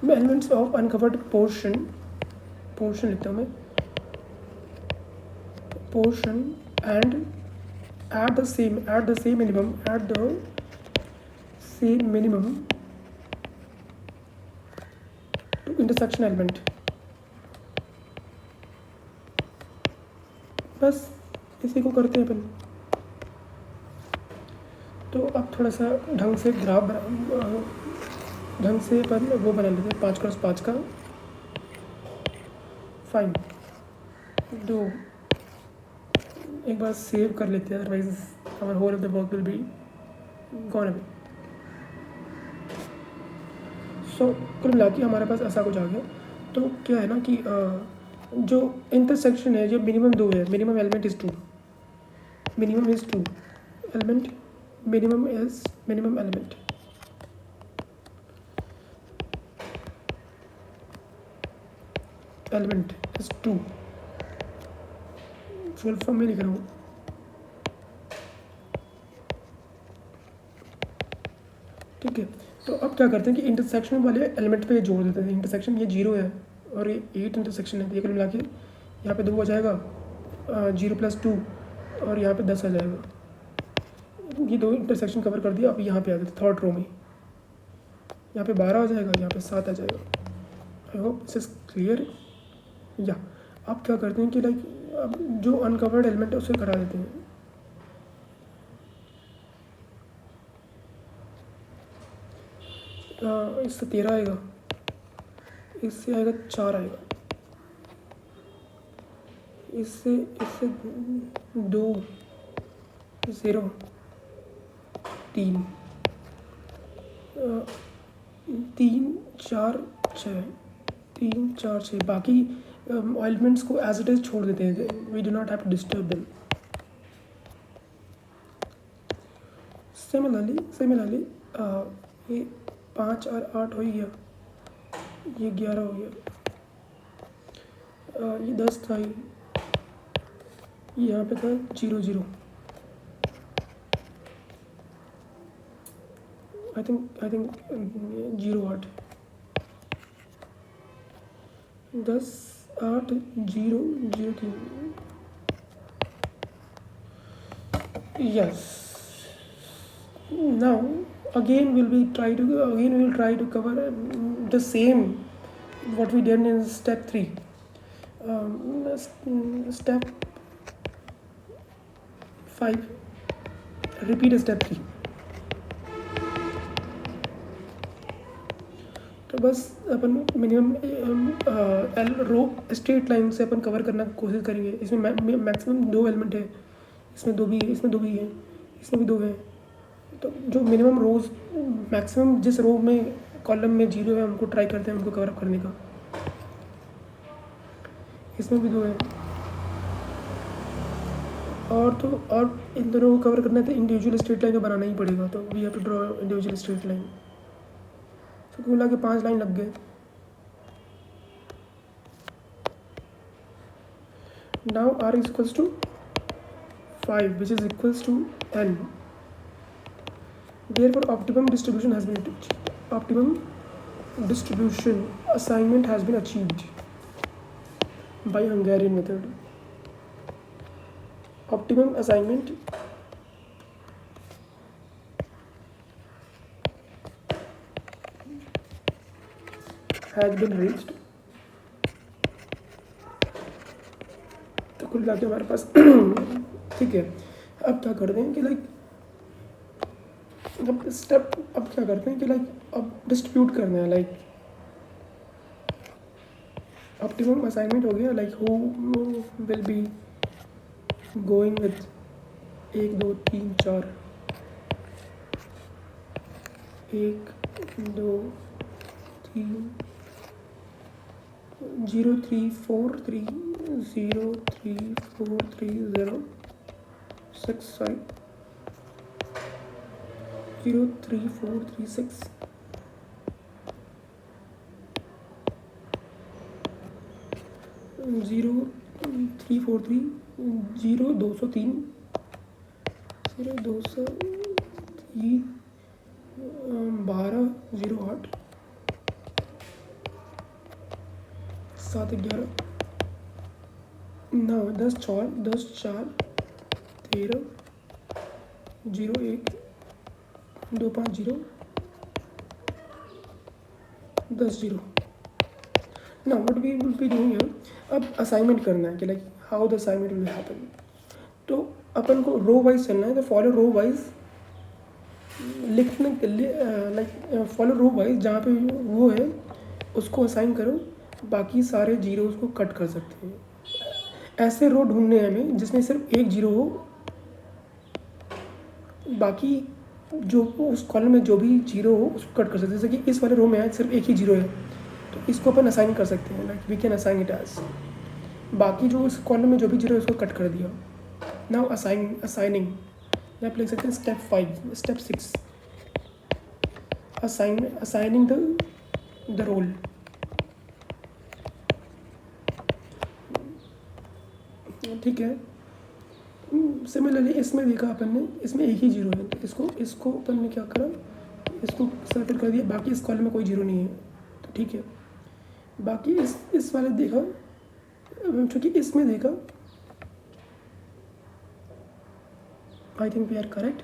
elements of uncovered portion लिखता हूँ मैं, portion and at the same minimum to intersection element। बस इसी को करते हैं अपन। तो अब थोड़ा सा ढंग से अपन वो बना लेते हैं 5x5 का। फाइन, दो एक बार सेव कर लेते हैं, otherwise our whole of the work will be gone away. So कुल मिला के हमारे पास ऐसा कुछ आ गया। तो क्या है ना कि जो इंटरसेक्शन है, जो मिनिमम 2 है, minimum element is 2, minimum is 2 element, minimum element. Element is 2, full form में लिख रहा हूँ। ठीक है, तो अब क्या करते हैं कि इंटरसेक्शन वाले एलिमेंट पे जोड़ देते हैं। इंटरसेक्शन ये 0 है और ये 8 इंटरसेक्शन है, ये कुल मिला के यहाँ पे 2 आ जाएगा, 0 + 2 और यहाँ पे 10 आ जाएगा। ये 2 इंटरसेक्शन कवर कर दिया। अब यहाँ पे आ गए थर्ड रो में, यहाँ पे 12 आ जाएगा, यहाँ पे 7 आ जाएगा। I hope this is clear. या अब क्या करते हैं कि लाइक अब जो अनकवर्ड एलिमेंट है उसे करा देते हैं। इससे 13 आएगा, इससे आएगा 4 आएगा, इससे 2 0 3 3 4 6 3 4 6। बाकी एलिमेंट्स को एज इट इज छोड़ देते हैं, we do not have to disturb them. Similarly ये 5 और 8 हो ही गया, ये 11 हो गया, ये 10 था, ये यहाँ पे था 0 0। I think 0 8 10 8 0 0 3। Yes, Now again we will try to cover the same what we did in step 3. Step 5, repeat step 3. तो बस अपन मिनिमम एल रो स्ट्रेट लाइन से अपन कवर करना कोशिश करेंगे. इसमें मैक्सिमम 2 एलिमेंट है, इसमें 2 भी है, इसमें 2 भी है, इसमें भी 2 है. तो जो मिनिमम रोज मैक्सिमम जिस रो में कॉलम में 0 है हमको ट्राई करते हैं उनको कवर अप करने का. इसमें भी 2 है. और इन दोनों को कवर करना है तो इंडिविजुअल स्ट्रेट लाइन तो बनाना ही पड़ेगा. तो we have to draw individual straight line. तो कुल मिला के 5 लाइन लग गए. Now r is equals to 5 which is equals to n. Therefore optimum distribution has been achieved. Optimum distribution assignment has been achieved by Hungarian method. Optimum assignment has been reached. तो कुल मिला के हमारे पास ठीक है. अब क्या करते हैं कि अब डिस्ट्रीब्यूट करना है. ऑप्टिमम असाइनमेंट हो गया. Who will be going with 1 2 3 4 1 2 3 0 3 4 3 0 3 4 3 0 6 5 0 3 4 3 6 0 3 4 3 0 203 0 203 12 0 8 7 11 9 10 4 10 4 13 0 1 2 5 0 10 0. Now what we will be doing here, अब असाइनमेंट करना है कि how the assignment will happen. तो अपन को रो वाइज चलना है. तो फॉलो रो वाइज लिखने फॉलो रो वाइज जहाँ पे वो है उसको असाइन करो. बाकी सारे जीरोस को कट कर सकते हैं. ऐसे रो ढूंढने हैं हमें जिसमें सिर्फ एक जीरो हो. बाकी जो उस कॉलम में जो भी जीरो हो उसको कट कर सकते हैं. जैसे कि इस वाले रो में है सिर्फ एक ही जीरो है तो इसको अपन असाइन कर सकते हैं. We can assign it as. बाकी जो उस कॉलम में जो भी जीरो है उसको कट कर दिया. नाउ असाइनिंग यहाँ पे लिख सकते हैं step 5 step 6 assigning the role. ठीक है. सिमिलरली इसमें देखा अपन ने इसमें एक ही जीरो है तो इसको अपन ने क्या करा, इसको सर्कल कर दिया. बाकी इस कॉलम में कोई जीरो नहीं है तो ठीक है. बाकी इस वाले देखा क्योंकि इसमें देखा I think we are correct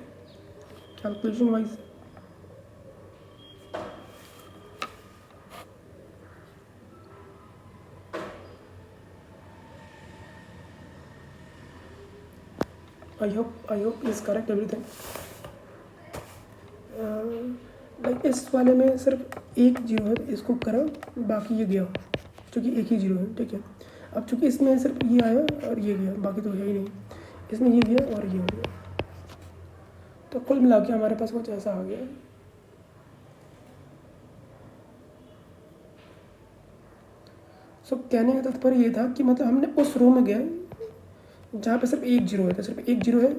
calculation wise. I hope is correct everything. इस वाले में सिर्फ एक जीरो है इसको करा. बाकी ये गया क्योंकि एक ही जीरो है. ठीक है. अब चूँकि इसमें सिर्फ ये आया और ये गया बाकी तो है ही नहीं. इसमें ये गया और ये हो गया तो कुल मिला के हमारे पास कुछ ऐसा आ गया. सो कहने का तात्पर्य ये था कि मतलब हमने उस रो में गए जहाँ पे सिर्फ एक जीरो है तो सिर्फ एक जीरो है.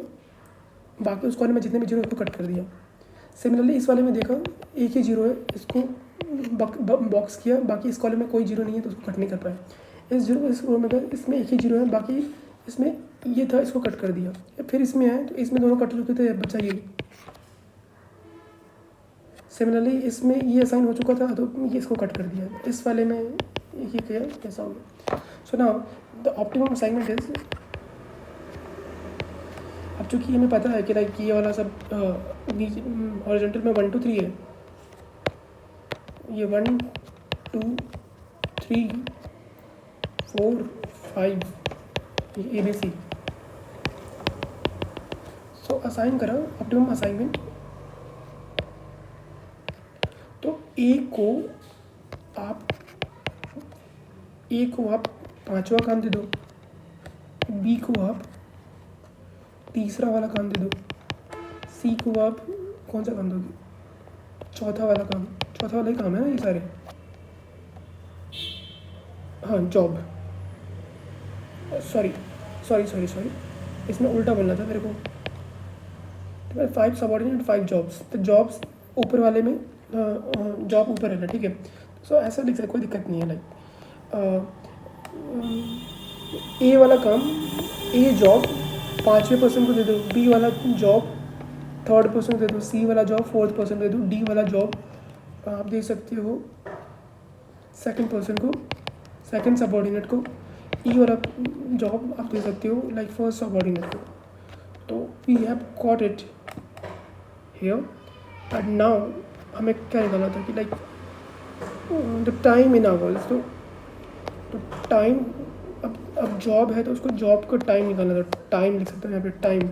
बाकी उस कॉलम में जितने भी जीरो है उसको कट कर दिया. सिमिलरली इस वाले में देखा एक ही जीरो है इसको बॉक्स किया. बाकी इस कॉलम में कोई जीरो नहीं है तो उसको कट नहीं कर पाया. इस रो में गए इसमें एक ही जीरो है बाकी इसमें ये था इसको कट कर दिया. फिर इसमें है तो इसमें दोनों कट चुके थे बचा ये. सिमिलरली इसमें ये असाइन हो चुका था तो ये इसको कट कर दिया. इस वाले में ये किया ऐसा हो गया. So now the optimum assignment is अब चूँकि हमें पता है कि लाइक ये वाला सब हॉरिजॉन्टल में 1 2 3 है, ये 1 2 3 4 5 ये ABC। सो असाइन करा ऑप्टिमम असाइनमेंट, तो ए को आप 5वां काम दे दो, बी को आप तीसरा वाला काम दे दो, सी को आप कौन सा काम दोगे, चौथा वाला ही काम है ना ये सारे। हाँ जॉब, सॉरी, इसमें उल्टा बोलना था मेरे को। 5 सबऑर्डिनेट 5 जॉब्स, तो जॉब्स ऊपर वाले में जॉब ऊपर है ना, ठीक है। सो ऐसा लिख सकते, कोई दिक्कत नहीं है। लाइक ए वाला काम, ए जॉब 5वें पर्सन को दे दो, बी वाला जॉब 3rd पर्सन को दे दो, सी वाला जॉब 4th पर्सन दे दो, डी वाला जॉब आप दे सकते हो 2nd पर्सन को, 2nd सबऑर्डिनेट को, ई वाला जॉब आप दे सकते हो लाइक 1st सबऑर्डिनेट को। तो we have got it here and now हमें क्या निकालना था कि like the time in hours. तो टाइम, अब जॉब है तो उसको जॉब का टाइम निकालना था, टाइम लिख सकते हैं यहाँ पे टाइम।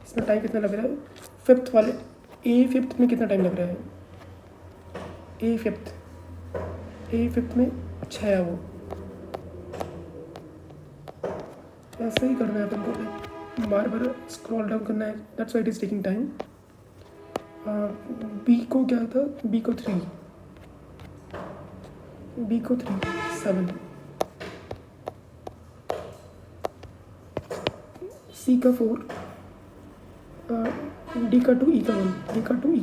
इसमें टाइम कितना लग रहा है, 5th वाले ए 5th में कितना टाइम लग रहा है, ए 5th में 6 है, वो ऐसे ही करना है अपन को, बार बार स्क्रॉल डाउन करना है, that's why it is taking time. B को क्या था, बी को 3 7, सी का 4, डी का 2 ई का 1, डी का 2 ई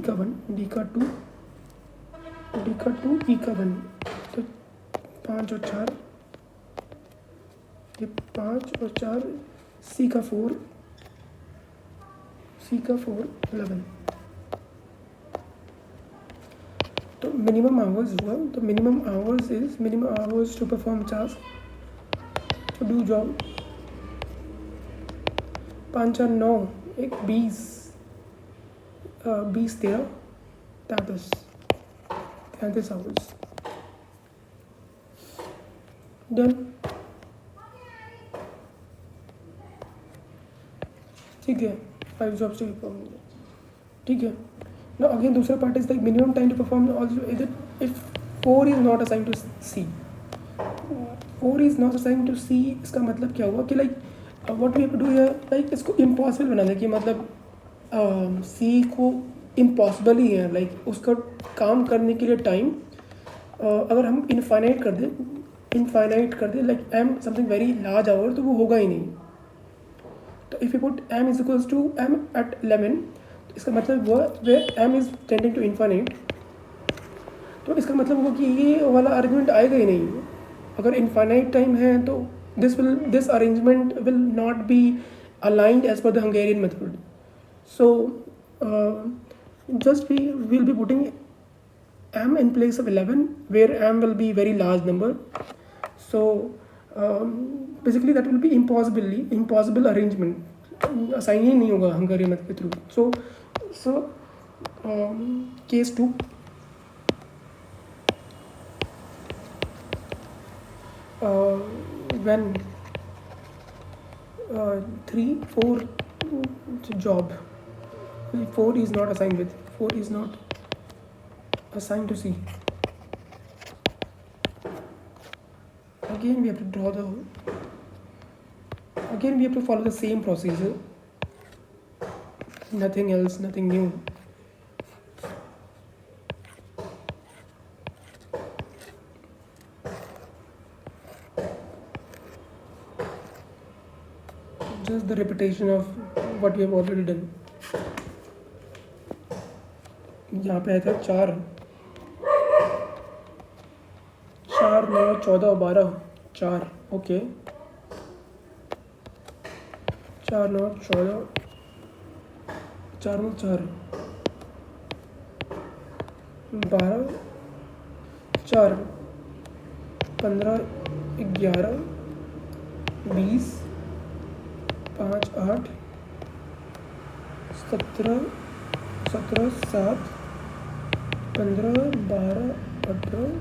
का 1, तो 5 और 4, ये 5 और 4, सी का 4 11। तो मिनिमम आवर्स हुआ, तो minimum hours to perform task, to do job 5 और 9 एक 20 13 33 आवर्स डन। ठीक है, 5 जॉब्स टू परफॉर्म, ठीक है। Now again दूसरा part is like minimum time to perform also if 4 is not assigned to C, 4 is not assigned to C. इसका मतलब क्या हुआ कि like what we have to do here, like इसको impossible बना दें कि मतलब सी को इम्पॉसिबल ही है, लाइक उसका काम करने के लिए टाइम अगर हम इनफाइनाइट कर दे like M something very large hour, तो वो होगा ही नहीं। तो if you put M is equals to M at 11, तो इसका मतलब हुआ where M is tending to infinite, तो इसका मतलब हुआ कि ये वाला अरेंजमेंट आएगा ही नहीं। अगर इनफाइनाइट टाइम है तो this arrangement will not be aligned as per the Hungarian method. So we'll be putting m in place of 11, where m will be very large number. So basically that will be impossible arrangement, assign ही नहीं होगा Hungarian method के through. So case 2, when 3 4 job, 4 is not assigned to C. Again we have to follow the same procedure, nothing else, nothing new. Just the repetition of what we have already done. यहाँ पे था 4 9 14 12 4, okay 4 9 14 4 9 4 12 4 15 11 20 5 8 17 17 7 15 12 18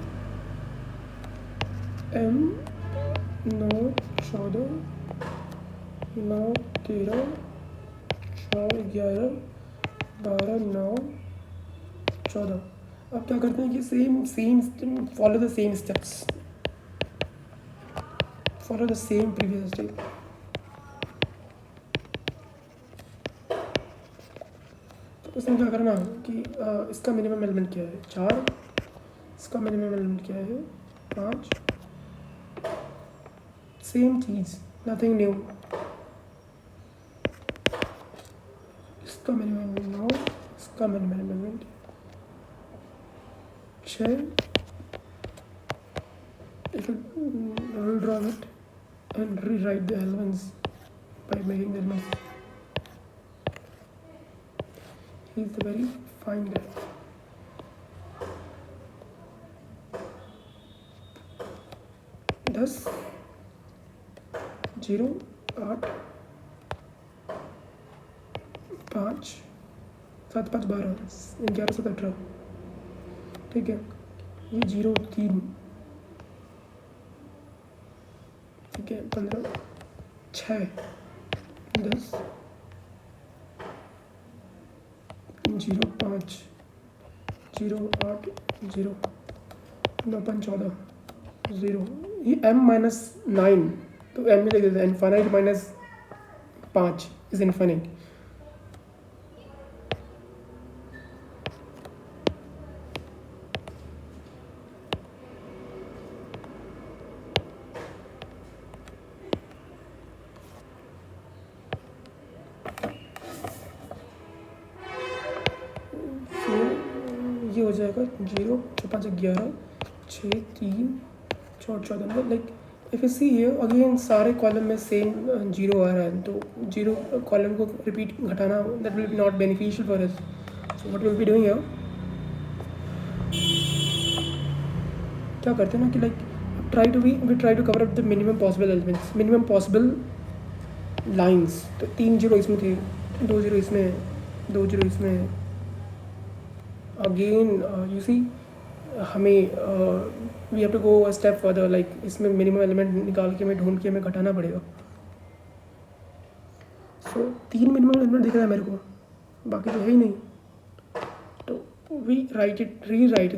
M 9 14 9 13 4 11 12 9 14। अब क्या करते हैं कि same follow the same steps, follow the same previous step. तो इसमें क्या करना है कि इसका मिनिमम एलिमेंट क्या है 4, इसका मिनिमम एलिमेंट क्या है 5, सेम चीज़, नथिंग न्यू। इसका मिनिमम 9, इसका minimum element 6। If you will draw it and rewrite the elements by making the elements, he is the very fine guy. दस 0 8 5 7 5 12 11 7 18, ठीक है। ये 0 3, ठीक है 15 6 10 0 5 0 8 0 9 5 14 0। ये m -9, तो m में लिख देते हैं इनफाइनाइट माइनस 5 इज इनफाइनाइट। ये हो जाएगा 0 5 11 6 3 4 14। Like if you see here again सारे कॉलम में सेम 0 आ रहा है, तो 0 कॉलम को रिपीट घटाना that will be not beneficial for us. So what will be doing here, क्या करते हैं ना कि like we try to cover up the minimum possible elements, minimum possible lines. तो 3 0 इसमें थे, 2 0 इसमें, 2 0 इसमें। अगेन यू सी हमें we have to go a step further, like इसमें मिनिमम एलिमेंट निकाल के हमें ढूंढ के हमें घटाना पड़ेगा। सो 3 मिनिमम एलिमेंट दिख रहा है मेरे को, बाकी तो है ही नहीं। तो we rewrite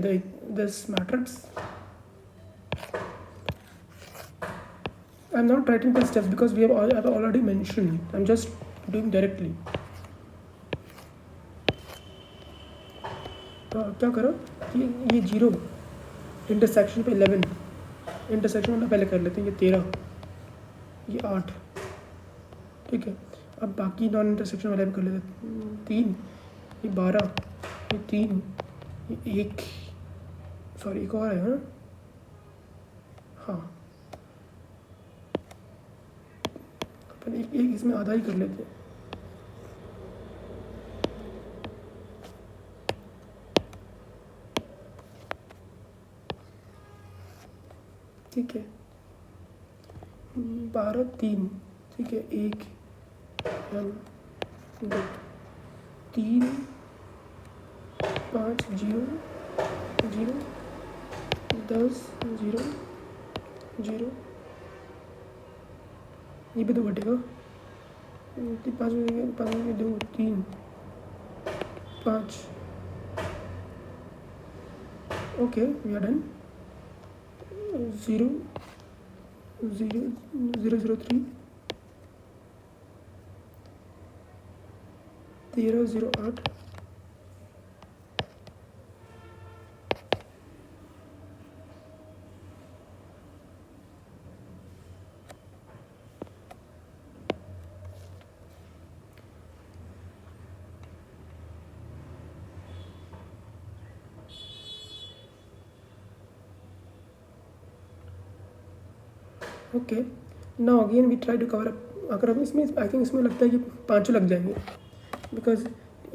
this matrix. I am not writing the steps because we have already mentioned, I am just doing directly. क्या करो कि ये 0 इंटरसेक्शन पे 11, इंटरसेक्शन वाला पहले कर लेते हैं। ये 13, ये 8, ठीक है। अब बाकी नॉन इंटरसेक्शन वाला भी कर लेते हैं। 3, ये 12, ये 3, ये 1, सॉरी एक और है हाँ अपन एक इसमें आधा ही कर लेते हैं। ठीक है 12 3, ठीक है 1 2 3 5 0 0 10 0 0, ये भी 2 घटेगा। 5 में 2 3 5, okay we are done. 0 0 0 0 3 13 0 8 okay now again we try to cover up. अगर हम इसमें आई थिंक इसमें लगता है कि 5 लग जाएंगे, बिकॉज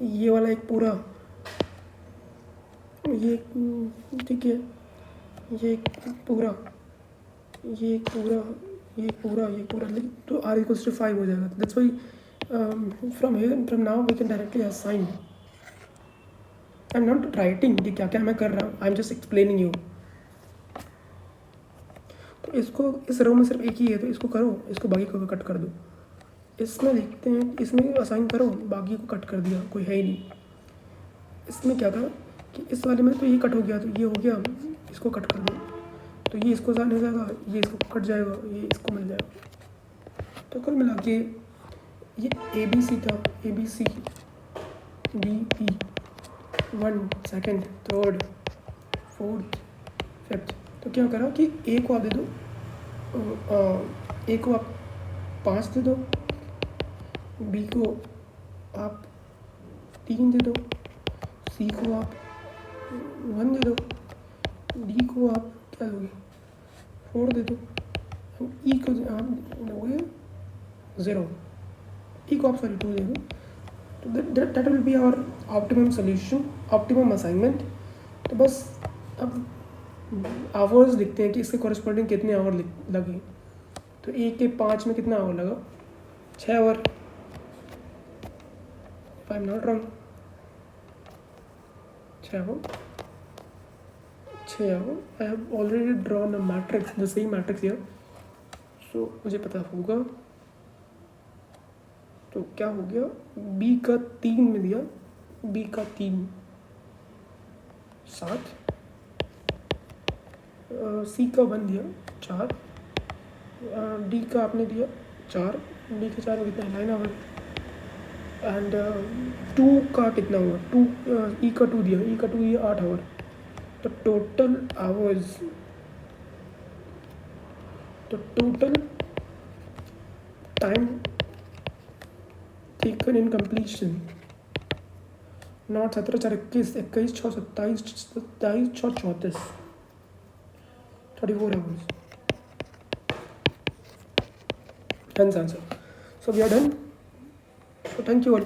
ये वाला एक पूरा ये ठीक है, ये पूरा ये पूरा ये पूरा ये पूरा, लेकिन तो r = 5 हो जाएगा। That's why From now we can directly assign. I'm not writing कि क्या क्या मैं कर रहा हूँ, I'm just explaining you. तो इसको इस रो में सिर्फ एक ही है तो इसको करो, इसको बाकी को कट कर दो. इसमें देखते हैं, इसमें असाइन करो, बाकी को कट कर दिया, कोई है ही नहीं. इसमें क्या था कि इस वाले में तो ये कट हो गया, तो ये हो गया, इसको कट कर दो, तो ये इसको असाइन हो जाएगा, ये इसको कट जाएगा, ये इसको मिल जाएगा. तो कुल मिला के ये ABC था, ABC DE 1 second 3rd 4th 5th. तो क्या करा कि A को आप दे दो, A को आप 5 दे दो, B को आप 3 दे दो, C को आप 1 दे दो, D को आप क्या दोगे 4 दे दो, E को आप दोगे 0, E को आप 2 दे दो. तो that will be our optimum solution, optimum assignment. तो बस अब आवर्स लिखते हैं कि इसके कॉरेस्पॉन्डिंग कितने आवर लगे. तो A के 5 में कितना आवर लगा, 6 hour, if I'm not wrong, 6 hour. I have already drawn a matrix, the same matrix here, so मुझे पता होगा. तो क्या हो गया, B का 3 में दिया, B का 3 7, C का 1 दिया 4, D का आपने दिया 4, D के 4 में कितना है 9 आवर. एंड 2 का कितना हुआ, 2 E का 2 दिया, E का 2 ये 8 आवर. तो टोटल आवर्स, तो total time taken in completion, not 17 4 21 21 6 27 27 6 34 34 hours. Hence answer. So we are done. So thank you all.